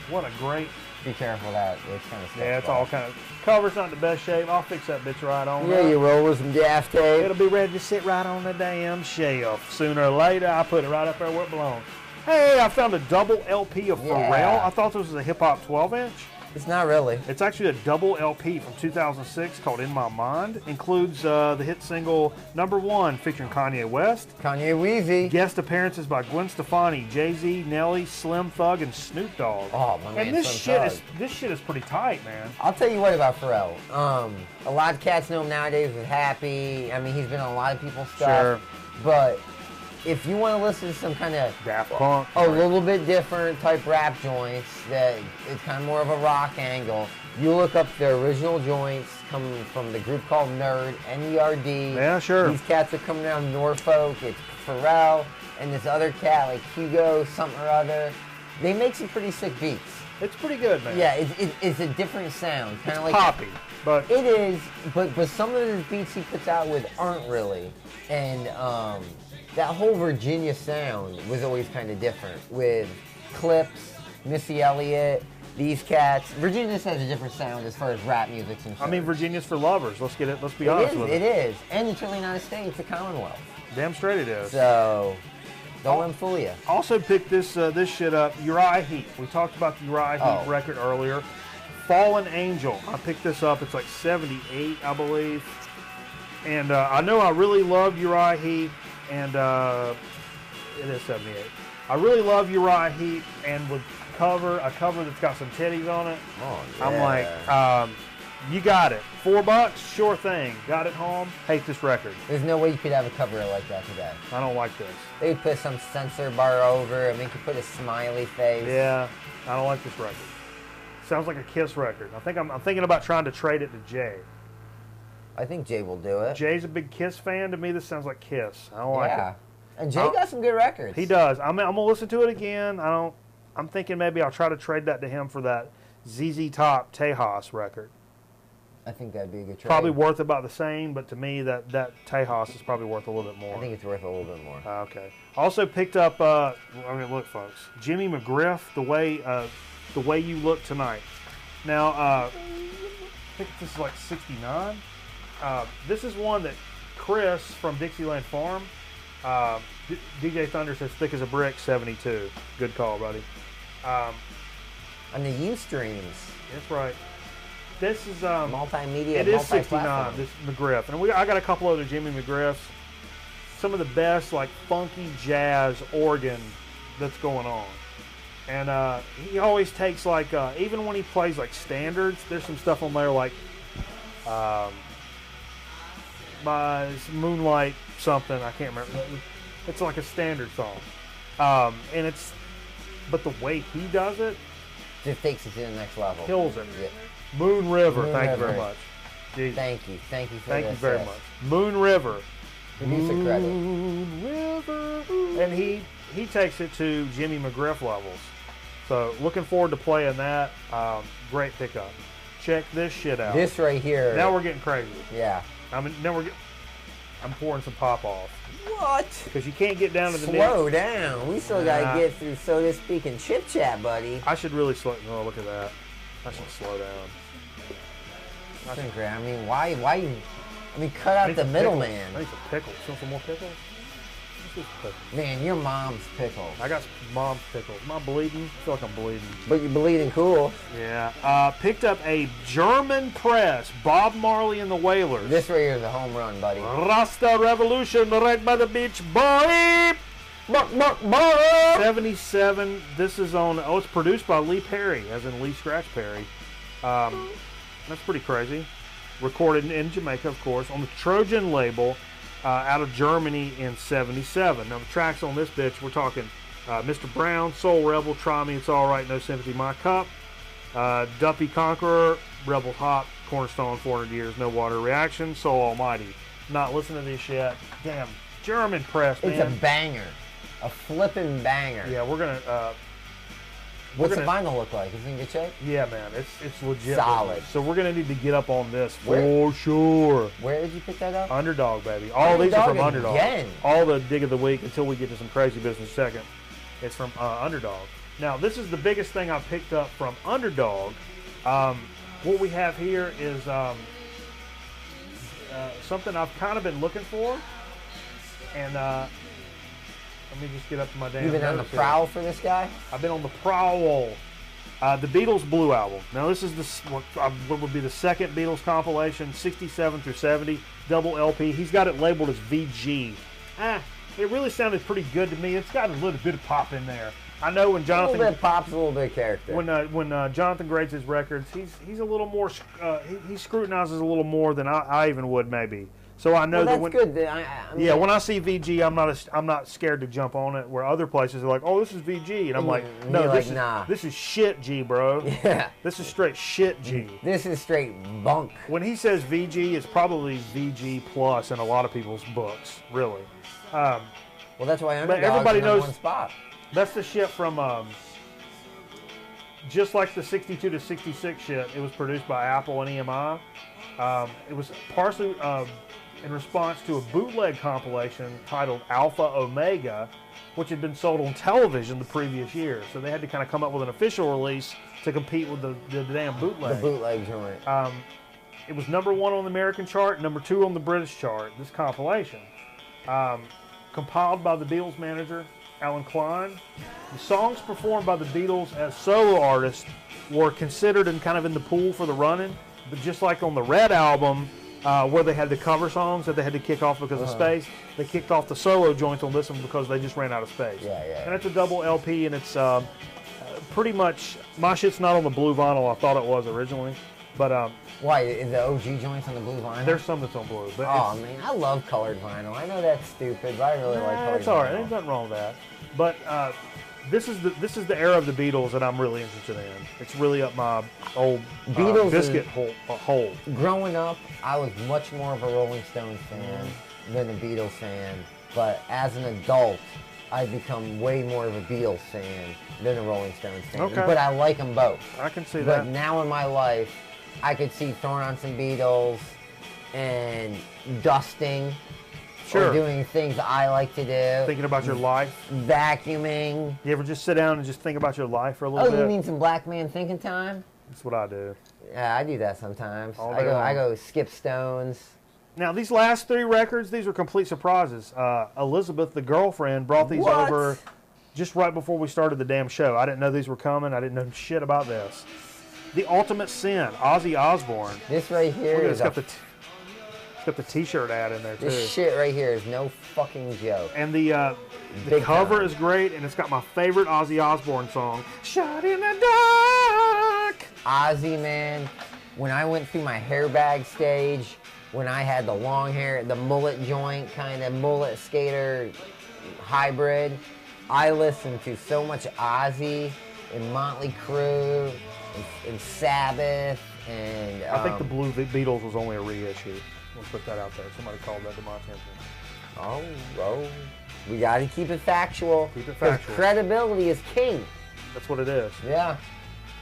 What a great. Be careful that it's kind of. Yeah, it's all kind of. Cover's not in the best shape. I'll fix that bitch right on. Yeah, you roll with some gaff tape. It'll be ready to sit right on the damn shelf. Sooner or later, I put it right up there where it belongs. Hey, I found a double LP of Pharrell. I thought this was a hip hop 12-inch. It's not really. It's actually a double LP from 2006 called In My Mind. Includes the hit single #1 featuring Kanye West. Kanye Weezy. Guest appearances by Gwen Stefani, Jay-Z, Nelly, Slim Thug, and Snoop Dogg. Oh, my man, and this Slim shit is pretty tight, man. I'll tell you what about Pharrell. A lot of cats know him nowadays with Happy. I mean, he's been on a lot of people's stuff. Sure. But if you want to listen to some kind of Daft Punk, a little bit different type rap joints that it's kind of more of a rock angle, you look up the original joints coming from the group called Nerd, N-E-R-D. Yeah, sure. These cats are coming out of Norfolk. It's Pharrell and this other cat like Hugo something or other. They make some pretty sick beats. It's pretty good, man. Yeah, it's a different sound, kind of like poppy, but it is. But some of the beats he puts out with aren't really, and that whole Virginia sound was always kind of different with Clips, Missy Elliott, these cats. Virginia just has a different sound as far as rap music's concerned. I mean, Virginia's for lovers. Let's be honest with it. It is, and it's really not a state; it's a Commonwealth. Damn straight it is. So don't let them fool you. Also picked this shit up. Uriah Heep. We talked about the Uriah Heep record earlier. Fallen Angel. I picked this up. It's like 78, I believe. And I know I really love Uriah Heep, and it is 78. I really love Uriah Heep, and would cover a cover that's got some titties on it. Oh, yeah. I'm like, you got it. $4, sure thing. Got it home. Hate this record. There's no way you could have a cover like that today. I don't like this. They would put some censor bar over it, make you put a smiley face. Yeah, I don't like this record. Sounds like a Kiss record. I'm thinking about trying to trade it to Jay. I think Jay will do it. Jay's a big Kiss fan. To me, this sounds like Kiss. I don't like it. And Jay got some good records. He does. I'm gonna listen to it again. I'm thinking maybe I'll try to trade that to him for that ZZ Top Tejas record. I think that'd be a good trade. Probably worth about the same, but to me that Tejas is probably worth a little bit more. I think it's worth a little bit more. Okay. Also picked up. I mean, look, folks. Jimmy McGriff, the way you look tonight. Now, I think this is like 69. This is one that Chris from Dixieland Farm. DJ Thunder says thick as a brick, 72. Good call, buddy. On the Ustreams. That's right. This is Multimedia. It is 69. This is McGriff, and I got a couple other Jimmy McGriffs. Some of the best like funky jazz organ that's going on, and he always takes like even when he plays like standards, there's some stuff on there like by Moonlight something, I can't remember. It's like a standard song, and but the way he does it just takes it to the next level. kills it. Yeah. Moon River, Moon thank River. you very much. Jeez. Thank you for Thank this, you very yes. much. Moon River. Producer credit. Moon River. And he takes it to Jimmy McGriff levels. So looking forward to playing that. Great pickup. Check this shit out. This right here. Now we're getting crazy. Yeah. I'm pouring some pop off. What? Because you can't get down to the Slow down. We still gotta get through so to speak and chip chat, buddy. I should really slow. Oh, look at that. I should slow down. I mean, why you? I mean, cut out the middleman. I need some pickles. You want some more pickles? Man, your mom's pickles. I got some mom's pickles. Am I bleeding? I feel like I'm bleeding. But you're bleeding cool. Yeah. Picked up a German press, Bob Marley and the Wailers. This right here is a home run, buddy. Rasta Revolution, right by the beach, boy. Buck, buck, buck. 77. This is on. It's produced by Lee Perry, as in Lee Scratch Perry. That's pretty crazy. Recorded in Jamaica, of course, on the Trojan label. Out of Germany in 77. Now the tracks on this bitch, we're talking Mr. Brown, Soul Rebel, Try Me, It's Alright, No Sympathy, My Cup, Duppy Conqueror, Rebel Hop, Cornerstone, 400 Years, No Water Reaction, Soul Almighty. Not listening to this yet. Damn, German press, man. It's a banger. A flippin' banger. Yeah, we're gonna... What's the vinyl look like? Is it in good shape? Yeah, man, it's legit. Solid. So we're gonna need to get up on this for sure. Where did you pick that up? Underdog, baby. All these are from Underdog. Again. All the dig of the week until we get to some crazy business second. It's from Underdog. Now, this is the biggest thing I picked up from Underdog. What we have here is something I've kind of been looking for, and let me just get up to my damn. You've been on the prowl for this guy? I've been on the prowl. The Beatles Blue Album. Now this is what would be the second Beatles compilation, 67 through 70, double LP. He's got it labeled as VG. It really sounded pretty good to me. It's got a little bit of pop in there. I know when Jonathan... A little bit of pop's a little bit of character. When Jonathan grades his records, he's a little more... he scrutinizes a little more than I even would maybe. So I know that's that when good. when I see VG, I'm not scared to jump on it. Where other places are like, oh, this is VG, and I'm like, no, this is shit, G, bro. Yeah, this is straight shit, G. This is straight bunk. When he says VG, it's probably VG plus in a lot of people's books, really. Well, that's why everybody knows one spot. That's the shit from just like the 62 to 66 shit. It was produced by Apple and EMI. It was partially in response to a bootleg compilation titled Alpha Omega, which had been sold on television the previous year. So they had to kind of come up with an official release to compete with the damn bootleg. The bootleg joint. It was #1 on the American chart, #2 on the British chart, this compilation. Compiled by the Beatles manager, Alan Klein. The songs performed by the Beatles as solo artists were considered and kind of in the pool for the running. But just like on the Red album, where they had the cover songs that they had to kick off because of space. They kicked off the solo joints on this one because they just ran out of space. Yeah. And it's a double LP, and it's pretty much, my shit's not on the blue vinyl. I thought it was originally, but why is the OG joints on the blue vinyl? there's some that's on blue. But oh man, I love colored vinyl. I know that's stupid, but I really like colored it's all right. vinyl. There's nothing wrong with that. But this is the era of the Beatles that I'm really interested in. It's really up my old Beatles biscuit hole. Growing up, I was much more of a Rolling Stones fan than a Beatles fan. But as an adult, I've become way more of a Beatles fan than a Rolling Stones fan. Okay. But I like them both. I can see But that. now in my life, I could see throwing on some Beatles and dusting. Sure. Or doing things I like to do. Thinking about your life. Vacuuming. You ever just sit down and just think about your life for a little Oh, bit? you mean some black man thinking time? That's what I do. Yeah, I do that sometimes. All I day long. go skip Stones. Now, these last 3 records, these were complete surprises. Elizabeth, the girlfriend, brought these What? over just right before we started the damn show. I didn't know these were coming. I didn't know shit about this. The Ultimate Sin, Ozzy Osbourne. This right here Look at it, is it's got the T-shirt ad in there, too. this shit right here is no fucking joke. And the Big cover time. is great, and it's got my favorite Ozzy Osbourne song, Shot in the Dark. Ozzy, man, when I went through my hair bag stage, when I had the long hair, the mullet joint, kind of mullet skater hybrid, I listened to so much Ozzy and Motley Crue and Sabbath and I think the Blue Beatles was only a reissue. We'll put that out there. Somebody called that to my attention. oh, we got to keep it factual. Keep it 'cause factual. credibility is king. That's what it is. Yeah.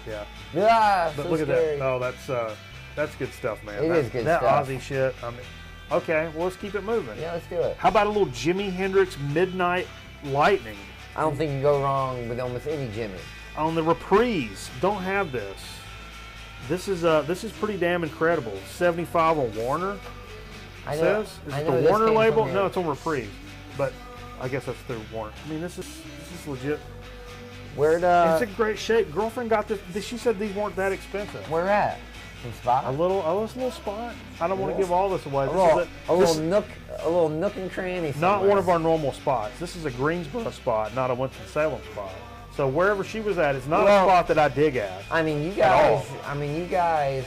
Yeah. Yeah. But so look scary. at that. Oh, that's good stuff, man. It that, is good that stuff. Ozzy shit. I mean, okay, well, let's keep it moving. Yeah, let's do it. How about a little Jimi Hendrix Midnight Lightning I don't think you can go wrong with almost any Jimmy. on the Reprise? Don't have this. This is pretty damn incredible. 75 on Warner. I know. Says is I it know the this Warner came label? from No, here. it's on Reprise, but I guess that's through Warner. I mean, this is legit. Where'd It's in great shape. Girlfriend got this. She said these weren't that expensive. where at? Some spot? A little spot. I don't want to give all this away. A This little, is a this little nook and cranny. not somewhere. one of our normal spots. This is a Greensboro spot, not a Winston-Salem spot. So wherever she was at is not Well, a spot that I dig at. I mean, you all. guys.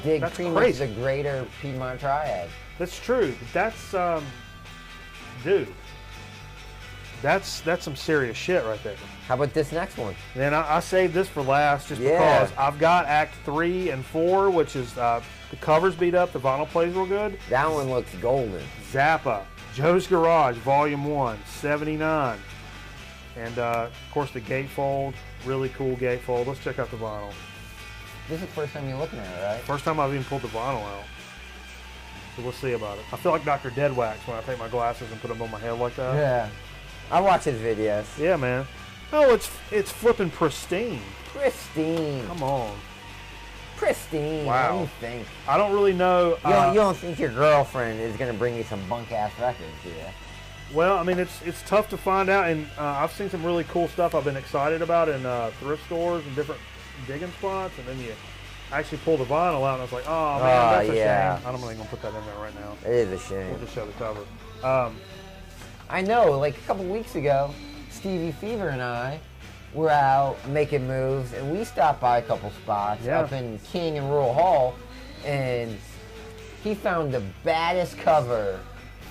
Dig That's pretty crazy. much the greater Piedmont Triad. That's true. That's dude. That's some serious shit right there. How about this next one? Then I saved this for last just Yeah. because I've got Act 3 and 4, which is the covers beat up, the vinyl plays real good. That one looks golden. Zappa, Joe's Garage, Volume 1, 79. And of course the gatefold, really cool gatefold. Let's check out the vinyl. This is the first time you're looking at it, right? First time I've even pulled the vinyl out. So we'll see about it. I feel like Dr. Deadwax when I take my glasses and put them on my head like that. Yeah. I watch his videos. Yeah, man. Oh, it's flipping pristine. Pristine. Come on. Pristine. Wow. What do you think? I don't really know. You don't think your girlfriend is going to bring you some bunk-ass records, do you? Well, I mean, it's tough to find out, and I've seen some really cool stuff I've been excited about in thrift stores and different digging spots, and then you actually pull the vinyl out, and I was like, oh, man, that's a yeah. shame. I'm not even going to put that in there right now. It is a shame. We'll just show the cover. I know, like a couple weeks ago, Stevie Fever and I were out making moves, and we stopped by a couple spots Yeah. up in King and Rural Hall, and he found the baddest cover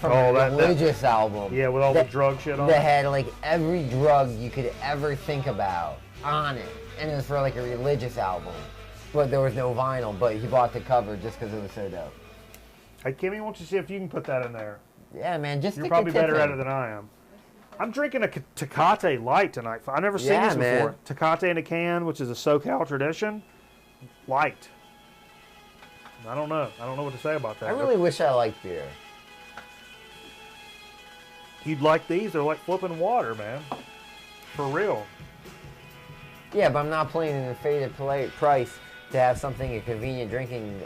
from Oh, a that- religious album. Yeah, with all the drug shit on That it. had like every drug you could ever think about on it, and it was for like a religious album. But there was no vinyl, but he bought the cover just because it was so dope. Hey, Kimmy, why don't you see if you can put that in there? Yeah, man, just You're stick probably your tip better at in. it than I am. I'm drinking a Tecate Light tonight. I've never seen Yeah, this man. before. Tecate in a can, which is a SoCal tradition. Light. I don't know. I don't know what to say about that. I really wish I liked beer. You'd like these? They're like flipping water, man. For real. Yeah, but I'm not playing an inflated price to have something, a convenient drinking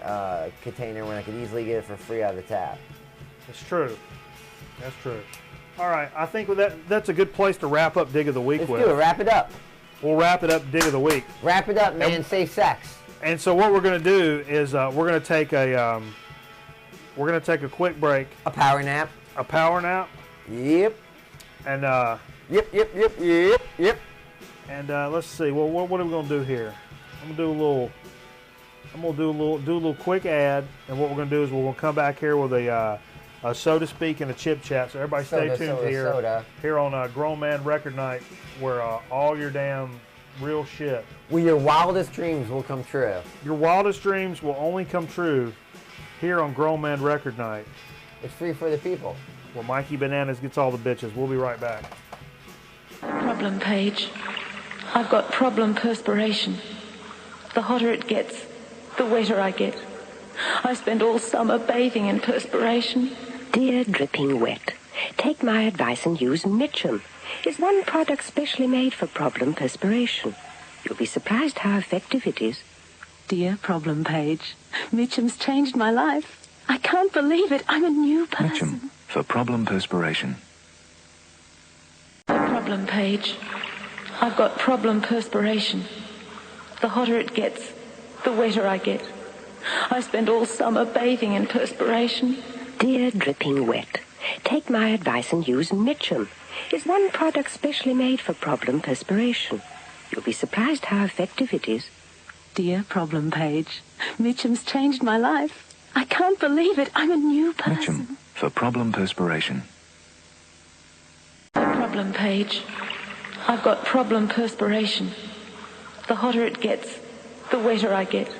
container, when I could easily get it for free out of the tap. That's true. That's true. All right, I think with that's a good place to wrap up Dig of the Week Let's with. do it. Wrap it up. We'll wrap it up Dig of the Week. Wrap it up, man. Safe sex. And so what we're going to do is we're going to take We're going to take a quick break. A power nap. A power nap. Yep. And Yep. And let's see. Well, what are we going to do here? I'm going to do a little quick ad, and what we're going to do is we're going to come back here with a so to speak and a chip chat. So everybody stay tuned here on Grown Man Record Night, where all your damn real shit. Well, your wildest dreams will come true. Your wildest dreams will only come true here on Grown Man Record Night. It's free for the people. Where Mikey Bananas gets all the bitches. We'll be right back. Problem page. I've got problem perspiration. The hotter it gets, the wetter I get. I spend all summer bathing in perspiration. Dear dripping wet, take my advice and use Mitchum. It's one product specially made for problem perspiration. You'll be surprised how effective it is. Dear problem page, Mitchum's changed my life. I can't believe it. I'm a new person. Mitchum for problem perspiration. Problem page. I've got problem perspiration. The hotter it gets, the wetter I get. I spend all summer bathing in perspiration. Dear dripping wet, take my advice and use Mitchum. It's one product specially made for problem perspiration. You'll be surprised how effective it is. Dear problem page, Mitchum's changed my life. I can't believe it. I'm a new person. Mitchum for problem perspiration. Problem page. I've got problem perspiration. The hotter it gets, the wetter I get.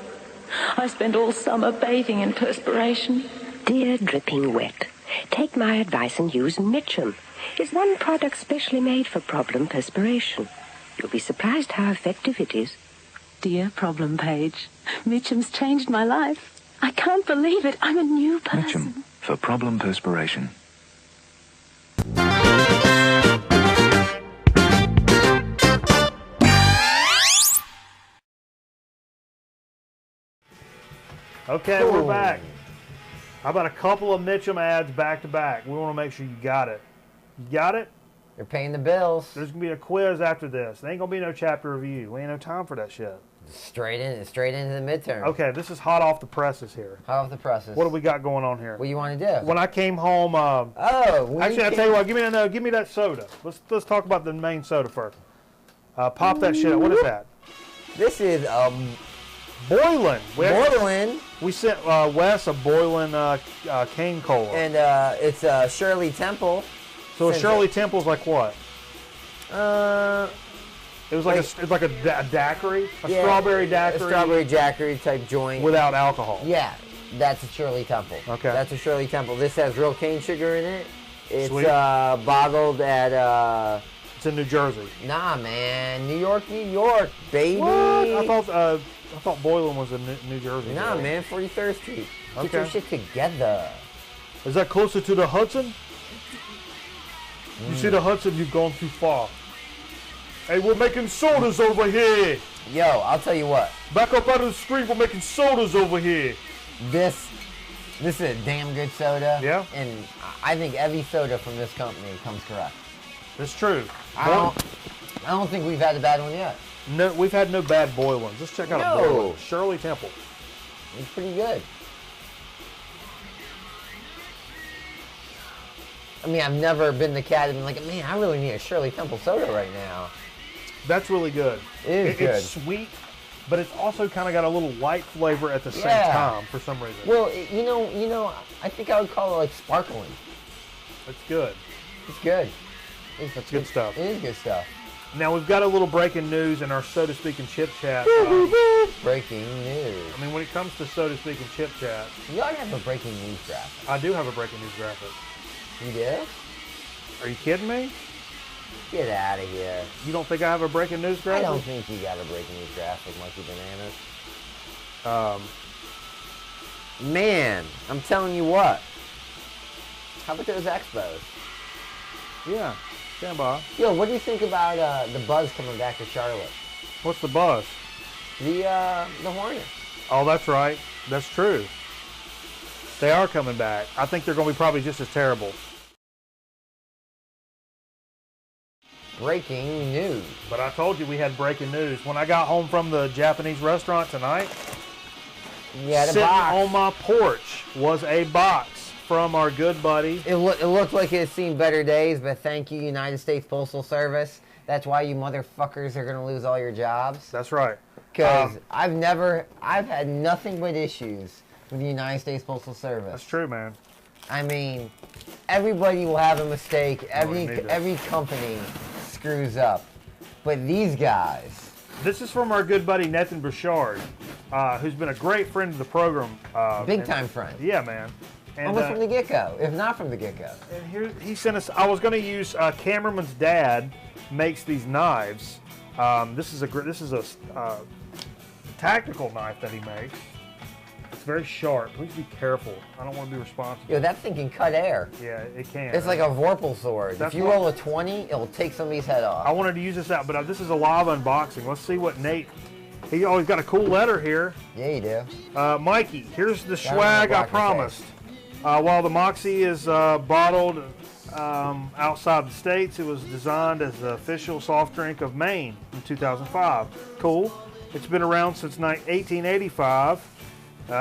I spend all summer bathing in perspiration. Dear dripping wet, take my advice and use Mitchum. It's one product specially made for problem perspiration. You'll be surprised how effective it is. Dear problem page, Mitchum's changed my life. I can't believe it. I'm a new person. Mitchum for problem perspiration. Okay, we're back. How about a couple of Mitchum ads back to back? We want to make sure you got it. You got it? You're paying the bills. There's going to be a quiz after this. There ain't going to be no chapter review. We ain't no time for that shit. Straight into the midterm. Okay, this is hot off the presses here. Hot off the presses. What do we got going on here? What do you want to do? When I came home, actually, I'll tell you what. Give me that soda. Let's talk about the main soda first. Pop that shit out. What is that? This is Boylan. Boylan. We sent Wes a Boylan cane cola. And it's Shirley Temple. So a Shirley Temple's like what? It was like a daiquiri, strawberry daiquiri. A strawberry daiquiri type joint. Without alcohol. Yeah, that's a Shirley Temple. Okay. That's a Shirley Temple. This has real cane sugar in it. It's Sweet. bottled at It's in New Jersey. Nah, man, New York, baby. What? I thought Boylan was in New Jersey. Nah, man, 43rd Street. Get Okay. your shit together. Is that closer to the Hudson? You see the Hudson, you've gone too far. Hey, we're making sodas over here. Yo, I'll tell you what. Back up out of the street, we're making sodas over here. This is a damn good soda. Yeah. And I think every soda from this company comes correct. That's true. I don't think we've had a bad one yet. No, we've had no bad Boylans. Let's check out a Boylan. Shirley Temple. It's pretty good. I mean, I've never been the cat and been like, man, I really need a Shirley Temple soda right now. That's really good. It is good. It's sweet, but it's also kind of got a little light flavor at the same time for some reason. Well, you know, I think I would call it like sparkling. It's good. It's good. That's good stuff. It is good stuff. Now, we've got a little breaking news in our So to Speak and Chip Chat. Breaking news. I mean, when it comes to So to Speak and Chip Chat, You ought to have a breaking news graphic. I do have a breaking news graphic. You do? Are you kidding me? Get out of here. You don't think I have a breaking news I graphic? don't think you got a breaking news graphic, Monkey Bananas. Man, I'm telling you what. How about those expos? Yeah. Stand by. Yo, what do you think about the Buzz coming back to Charlotte? What's the buzz? The Hornets. Oh, that's right. That's true. They are coming back. I think they're going to be probably just as terrible. Breaking news. But I told you we had breaking news. When I got home from the Japanese restaurant tonight, Yeah, the sitting box. on my porch was a box from our good buddy. It looked like it had seen better days, but thank you, United States Postal Service. That's why you motherfuckers are gonna lose all your jobs. That's right. Because I've had nothing but issues with the United States Postal Service. That's true, man. I mean, everybody will have a mistake. we need Every company screws up, but these guys. This is from our good buddy Nathan Bouchard, who's been a great friend of the program. Big time friend. Yeah, man. And, Almost from the get-go, if not from the get-go. And here he sent us. I was going to use Cameraman's dad makes these knives. This is a tactical knife that he makes. It's very sharp. Please be careful. I don't want to be responsible. Yo, that thing can cut air. Yeah, it can. It's like a Vorpal sword. That's if you what- roll a 20, it'll take somebody's head off. I wanted to use this out, but this is a live unboxing. Let's see what Nate. He always got a cool letter here. Yeah, you do. Mikey, here's the Got it on swag the I back of the promised. While the Moxie is bottled outside the States, it was designed as the official soft drink of Maine in 2005. Cool. It's been around since 1885.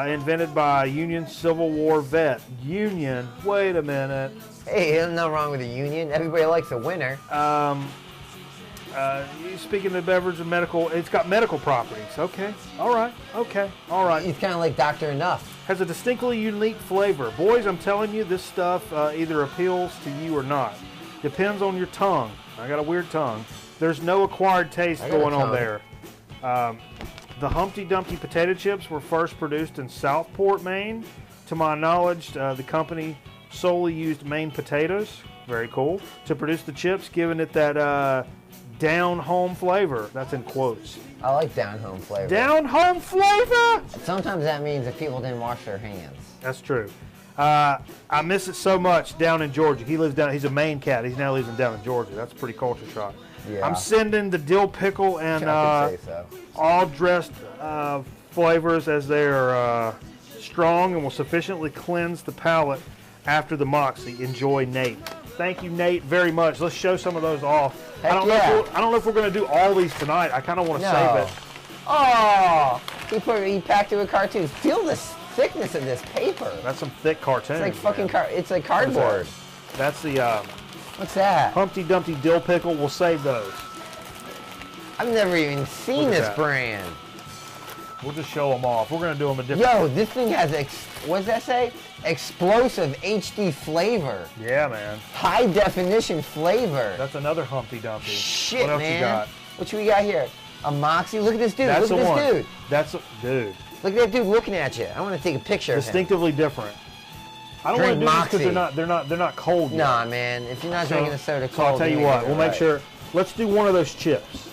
Invented by a Union Civil War vet. Union, wait a minute. Hey, there's nothing wrong with a union. Everybody likes a winner. Speaking of beverage and medical, it's got medical properties. Okay, all right, okay, all right. He's kind of like Dr. Enough. Has a distinctly unique flavor. Boys, I'm telling you, this stuff either appeals to you or not. Depends on your tongue. I got a weird tongue. There's no acquired taste I got a going on tongue. there. The Humpty Dumpty potato chips were first produced in Southport, Maine. To my knowledge, the company solely used Maine potatoes, very cool, to produce the chips, giving it that down-home flavor. That's in quotes. I like down-home flavor. Down-home flavor! Sometimes that means that people didn't wash their hands. That's true. I miss it so much down in Georgia. He lives down. He's a Maine cat. He now lives down in Georgia. That's a pretty culture shock. Yeah. I'm sending the dill pickle and I could say so. all dressed flavors as they are strong and will sufficiently cleanse the palate after the Moxie. Enjoy, Nate. Thank you, Nate, very much. Let's show some of those off. Heck I don't know if we're going to do all these tonight. I kind of want to save it. Oh, he packed it with cartoons. Feel the thickness of this paper. That's some thick cartoons. It's like fucking man. it's like cardboard. That's the What's that? Humpty Dumpty dill pickle. We'll save those. I've never even seen Look at this that. brand. We'll just show them off. We're going to do them a different. Yo, this thing has what does that say? Explosive HD flavor. Yeah, man. High definition flavor. That's another Humpty Dumpty. Shit, what else man. you got? What we got here? A Moxie. Look at this dude. That's Look the at this one. dude. That's dude. Look at that dude looking at you. I want to take a picture of him. Distinctively different. I don't Drink want to do this because Moxie. they're not cold yet. Nah, man. If you're not drinking a soda cold, So I'll tell you ain't what. doing We'll it make right. sure. Let's do one of those chips.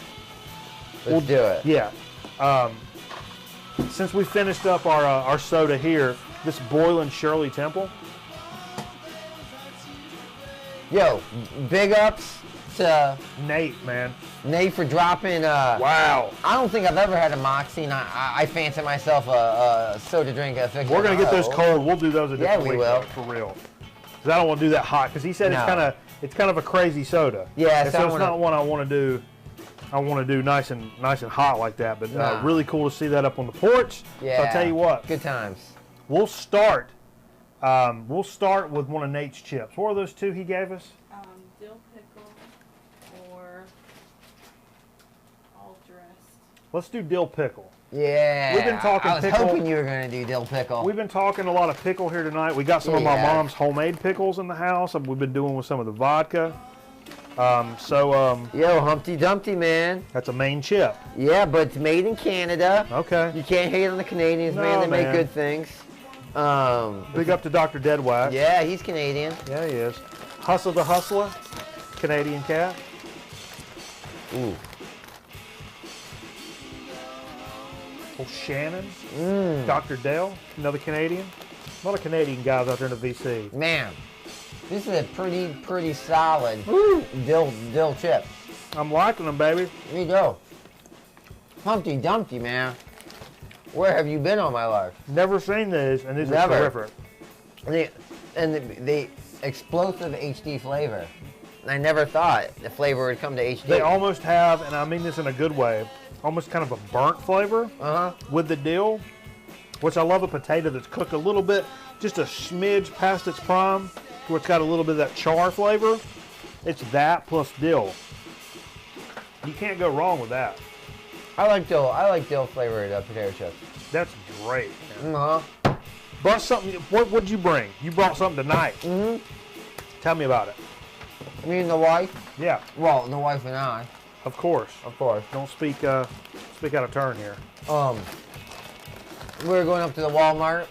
Let's do it. Yeah. Since we finished up our soda here, this Boylan Shirley Temple. Yo, big ups to Nate, man. Nate for dropping. Wow. I don't think I've ever had a Moxie, and I fancy myself a soda drink aficionado. We're gonna get those cold. We'll do those a different we week, will. though, for real. Because I don't want to do that hot. Because he said No. it's kind of a crazy soda. Yeah, and so so I it's wanna- not one I want to do. I want to do nice and hot like that. But Nah. really cool to see that up on the porch. Yeah. So I'll tell you what. Good times. We'll start. We'll start with one of Nate's chips. What are those two he gave us? Dill pickle or all dressed. Let's do dill pickle. Yeah. We've been talking I was pickle. hoping you were gonna do dill pickle. We've been talking a lot of pickle here tonight. We got some of my Yeah. mom's homemade pickles in the house. We've been doing with some of the vodka. Yo, Humpty Dumpty, man. That's a Maine chip. Yeah, but it's made in Canada. Okay. You can't hate on the Canadians, No, man. They man. make good things. Big up to Dr. Deadwax. Yeah, he's Canadian. Yeah, he is. Hustle the Hustler, Canadian cat. Ooh. Oh, Shannon. Dr. Dale, another Canadian. A lot of Canadian guys out there in the VC. Man, this is a pretty solid dill chip. I'm liking them, baby. Here you go. Humpty Dumpty, man. Where have you been all my life? Never seen these, and these Never. are terrific. The explosive HD flavor. I never thought the flavor would come to HD. They almost have, and I mean this in a good way, almost kind of a burnt flavor Uh-huh. with the dill. Which I love a potato that's cooked a little bit, just a smidge past its prime, where it's got a little bit of that char flavor. It's that plus dill. You can't go wrong with that. I like dill. I like dill flavored potato chips. That's great. Uh-huh. Bust something. What'd you bring? You brought something tonight. Mm-hmm. Tell me about it. Me and the wife? Yeah, Well, the wife and I, of course. of course. Don't speak out of turn here. We were going up to the Walmart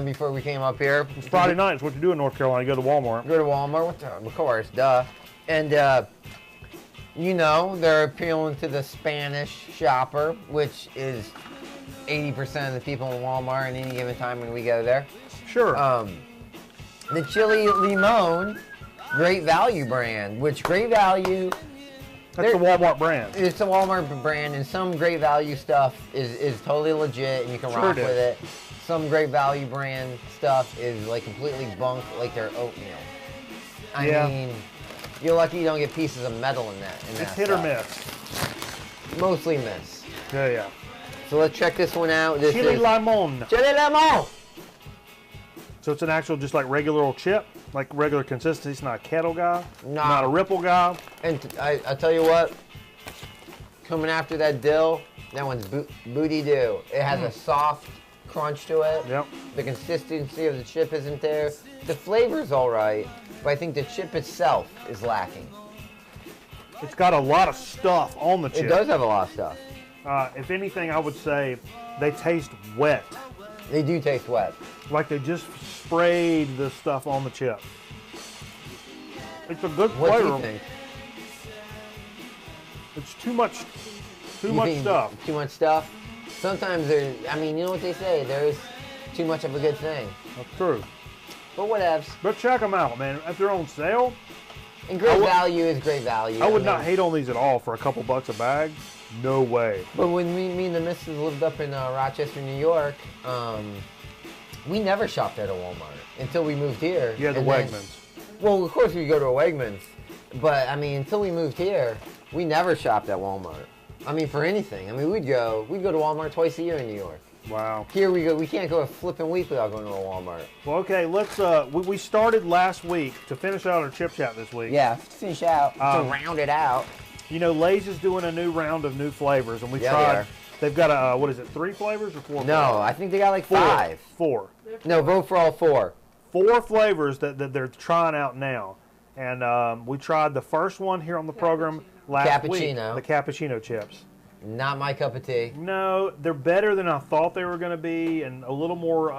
before we came up here. It's Friday night. It's what you do in North Carolina. You go to Walmart. Go to Walmart, of course, duh. And, you know, they're appealing to the Spanish shopper, which is 80% of the people in Walmart at any given time when we go there. Sure. The Chili Limon Great Value brand, which Great Value... That's the Walmart brand. It's a Walmart brand, and some Great Value stuff is totally legit, and you can rock with it. Some Great Value brand stuff is like completely bunk, like their oatmeal. I mean, you're lucky you don't get pieces of metal in that. It's hit or miss. Mostly miss. Yeah. So let's check this one out. This Chili is Limon. Chili Limon. So it's an actual, just like regular old chip, like regular consistency. It's not a kettle guy, Nah. not a ripple guy. And I tell you what, coming after that dill, that one's booty do. It has a soft crunch to it. Yep. The consistency of the chip isn't there. The flavor's all right, but I think the chip itself is lacking. It's got a lot of stuff on the chip. It does have a lot of stuff. If anything, I would say they taste wet. They do taste wet. Like they just sprayed the stuff on the chip. It's a good What do flavor. you think? It's too much You think stuff. Too much stuff? Sometimes there's, I mean, you know what they say, there's too much of a good thing. That's true. But whatevs. But check them out, man. If they're on sale, And great value is great value. I would not hate on these at all for a couple bucks a bag. No way. But when me and the missus lived up in Rochester, New York, we never shopped at a Walmart until we moved here. Yeah, the And then- Wegmans. well, of course we go to a Wegmans, but I mean, until we moved here, we never shopped at Walmart. I mean, for anything. I mean, we'd go to Walmart twice a year in New York. Wow. Here we go. We can't go a flipping week without going to a Walmart. Well, okay, let's, we started last week to finish out our chip chat this week. Yeah, to finish out, to round it out. You know, Lay's is doing a new round of new flavors, and we Yeah, they tried. are. They've got what is it, 3 flavors or 4? No, I think they got like Four. 5. 4. No, vote for all 4. 4 flavors that they're trying out now, and we tried the first one here on the program last week. Cappuccino. The cappuccino chips. Not my cup of tea. No, they're better than I thought they were going to be, and a little more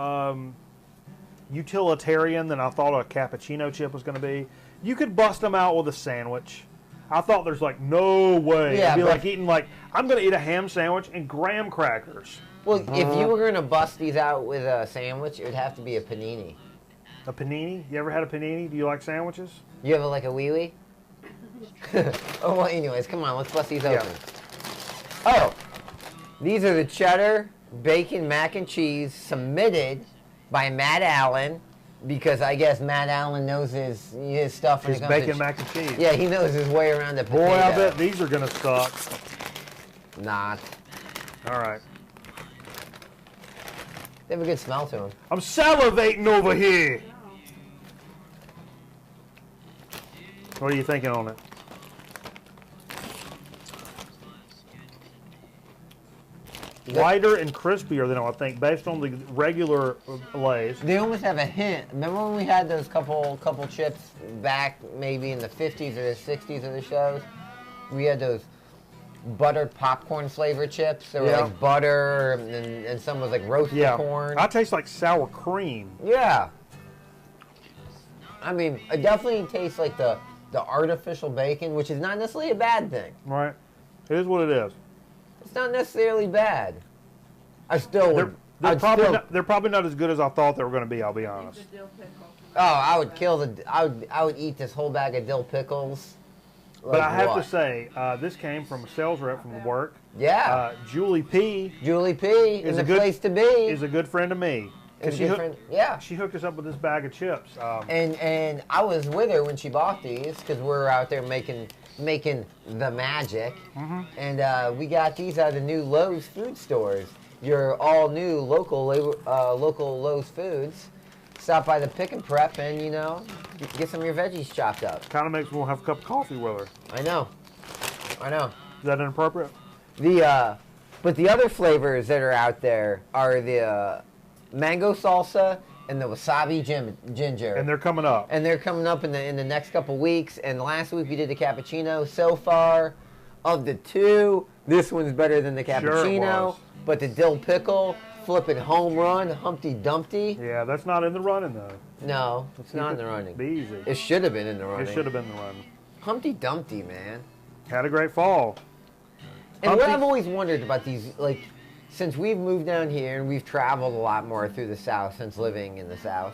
utilitarian than I thought a cappuccino chip was going to be. You could bust them out with a sandwich. I thought there's like no way. Yeah, It'd be but- like eating I'm going to eat a ham sandwich and graham crackers. Well, if you were going to bust these out with a sandwich, it would have to be a panini. A panini? You ever had a panini? Do you like sandwiches? You have like a wee-wee? Oh, well, anyways, come on, let's bust these open. Oh, these are the cheddar, bacon, mac and cheese submitted by Matt Allen, because I guess Matt Allen knows his stuff when His it comes bacon to mac and cheese. Yeah, he knows his way around the potato. Boy, I bet these are going to suck. Not. All right. They have a good smell to them. I'm salivating over here. What are you thinking on it? Lighter and crispier than I think, based on the regular Lay's. They almost have a hint. Remember when we had those couple chips back maybe in the 50s or the 60s of the shows? We had those buttered popcorn flavored chips. They were Yeah. like butter, and some was like roasted corn. I taste like sour cream. Yeah. I mean, it definitely tastes like the artificial bacon, which is not necessarily a bad thing. Right. It is what it is. It's not necessarily bad. I still would. They're probably not as good as I thought they were going to be, I'll be honest. Oh, I would kill I would eat this whole bag of dill pickles. But I have to say, this came from a sales rep from work. Yeah. Julie P. Julie P. is a a good- place to be. is a good friend of me. Is a She good hook- friend. Yeah. She hooked us up with this bag of chips. And I was with her when she bought these because we're out there making the magic. Mm-hmm. And we got these out of the new Lowe's food stores. your all new local Lowe's Foods. Stop by the Pick and Prep and, you know, get some of your veggies chopped up. Kind of makes me want to have a cup of coffee with her. I know. Is that inappropriate? But the other flavors that are out there are the mango salsa and the wasabi ginger. And they're coming up. And they're coming up in the next couple weeks. And last week we did the cappuccino. So far, of the two, this one's better than the cappuccino. was. But the dill pickle, flipping home run, Humpty Dumpty. Yeah, that's not in the running though. No, it's not in the running. Be easy. It should have been in the running. It should have been in the running. Humpty Dumpty, man. Had a great fall. And what Humpty- I've always wondered about these, like, since we've moved down here and we've traveled a lot more through the South since living in the South,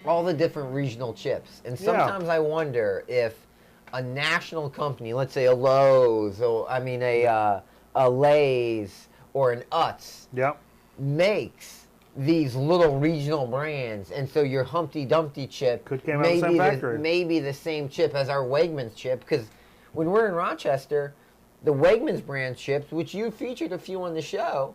all the different regional chips. And sometimes I wonder if a national company, let's say a Lowe's, or a Lay's, or an Utz, Yep. makes these little regional brands, and so your Humpty Dumpty chip Could came out of the same factory. may be the same chip as our Wegmans chip, because when we're in Rochester, the Wegmans brand chips, which you featured a few on the show,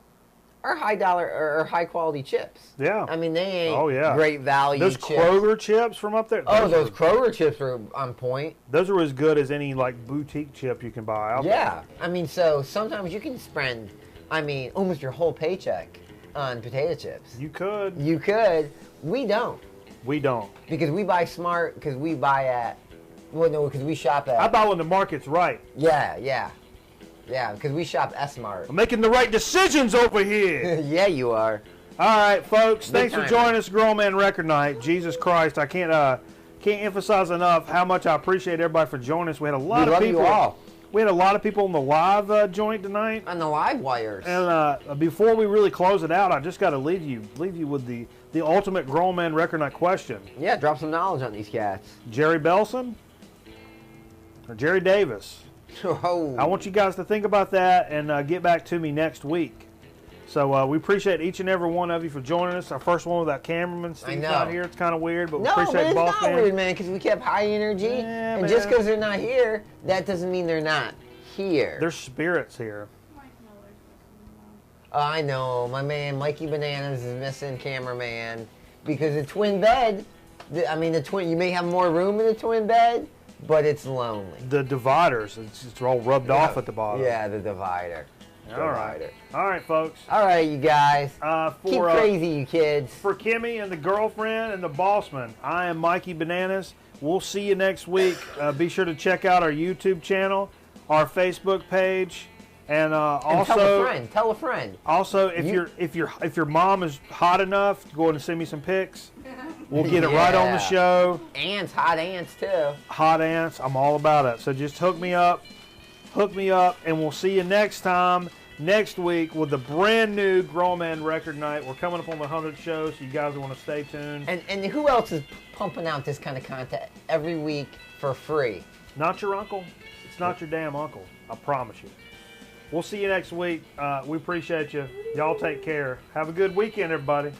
are high quality chips. Yeah. I mean, they ain't great value Those chips. Kroger chips from up there. Those Kroger chips are on point. Those are as good as any like boutique chip you can buy out Yeah. I mean, so sometimes you can spend, almost your whole paycheck on potato chips. there. You could. You could. We don't. We don't. Because we buy smart, because we buy at, because we shop at. I buy when the market's right. Yeah, because we shop S-Mart. I'm making the right decisions over here. Yeah, you are. All right, folks. Big Thanks for timer. joining us, Grown Man Record Night. Jesus Christ, I can't emphasize enough how much I appreciate everybody for joining us. We had a lot We of love people. you all. We had a lot of people on the live joint tonight. On the live wires. And before we really close it out, I just got to leave you with the ultimate Grown Man Record Night question. Yeah, drop some knowledge on these cats. Jerry Belson or Jerry Davis? Oh. I want you guys to think about that and get back to me next week. So we appreciate each and every one of you for joining us. Our first one without cameraman Steve's know. out here. It's kind of weird, but we No, appreciate but it's Boss not Man. weird, man, because we kept high energy. Yeah, and just man. because they're not here, that doesn't mean they're not here. There's spirits here. Oh, I know. My man, Mikey Bananas, is missing cameraman because the twin bed, you may have more room in the twin bed, but it's lonely. The dividers, it's all rubbed off at the bottom. Yeah, the divider. All right. All right, folks. All right, you guys. Keep For crazy, you kids. For Kimmy and the girlfriend and the bossman, I am Mikey Bananas. We'll see you next week. Be sure to check out our YouTube channel, our Facebook page, and also Tell a friend. Also, if your mom is hot enough, go ahead and send me some pics. We'll get it right on the Yeah. show. Ants, hot ants too. Hot ants, I'm all about it. So just hook me up, and we'll see you next time, next week with the brand new Grown Man Record Night. We're coming up on the 100th show, so you guys want to stay tuned. And who else is pumping out this kind of content every week for free? Not your uncle. It's not your damn uncle. I promise you. We'll see you next week. We appreciate you. Y'all take care. Have a good weekend, everybody.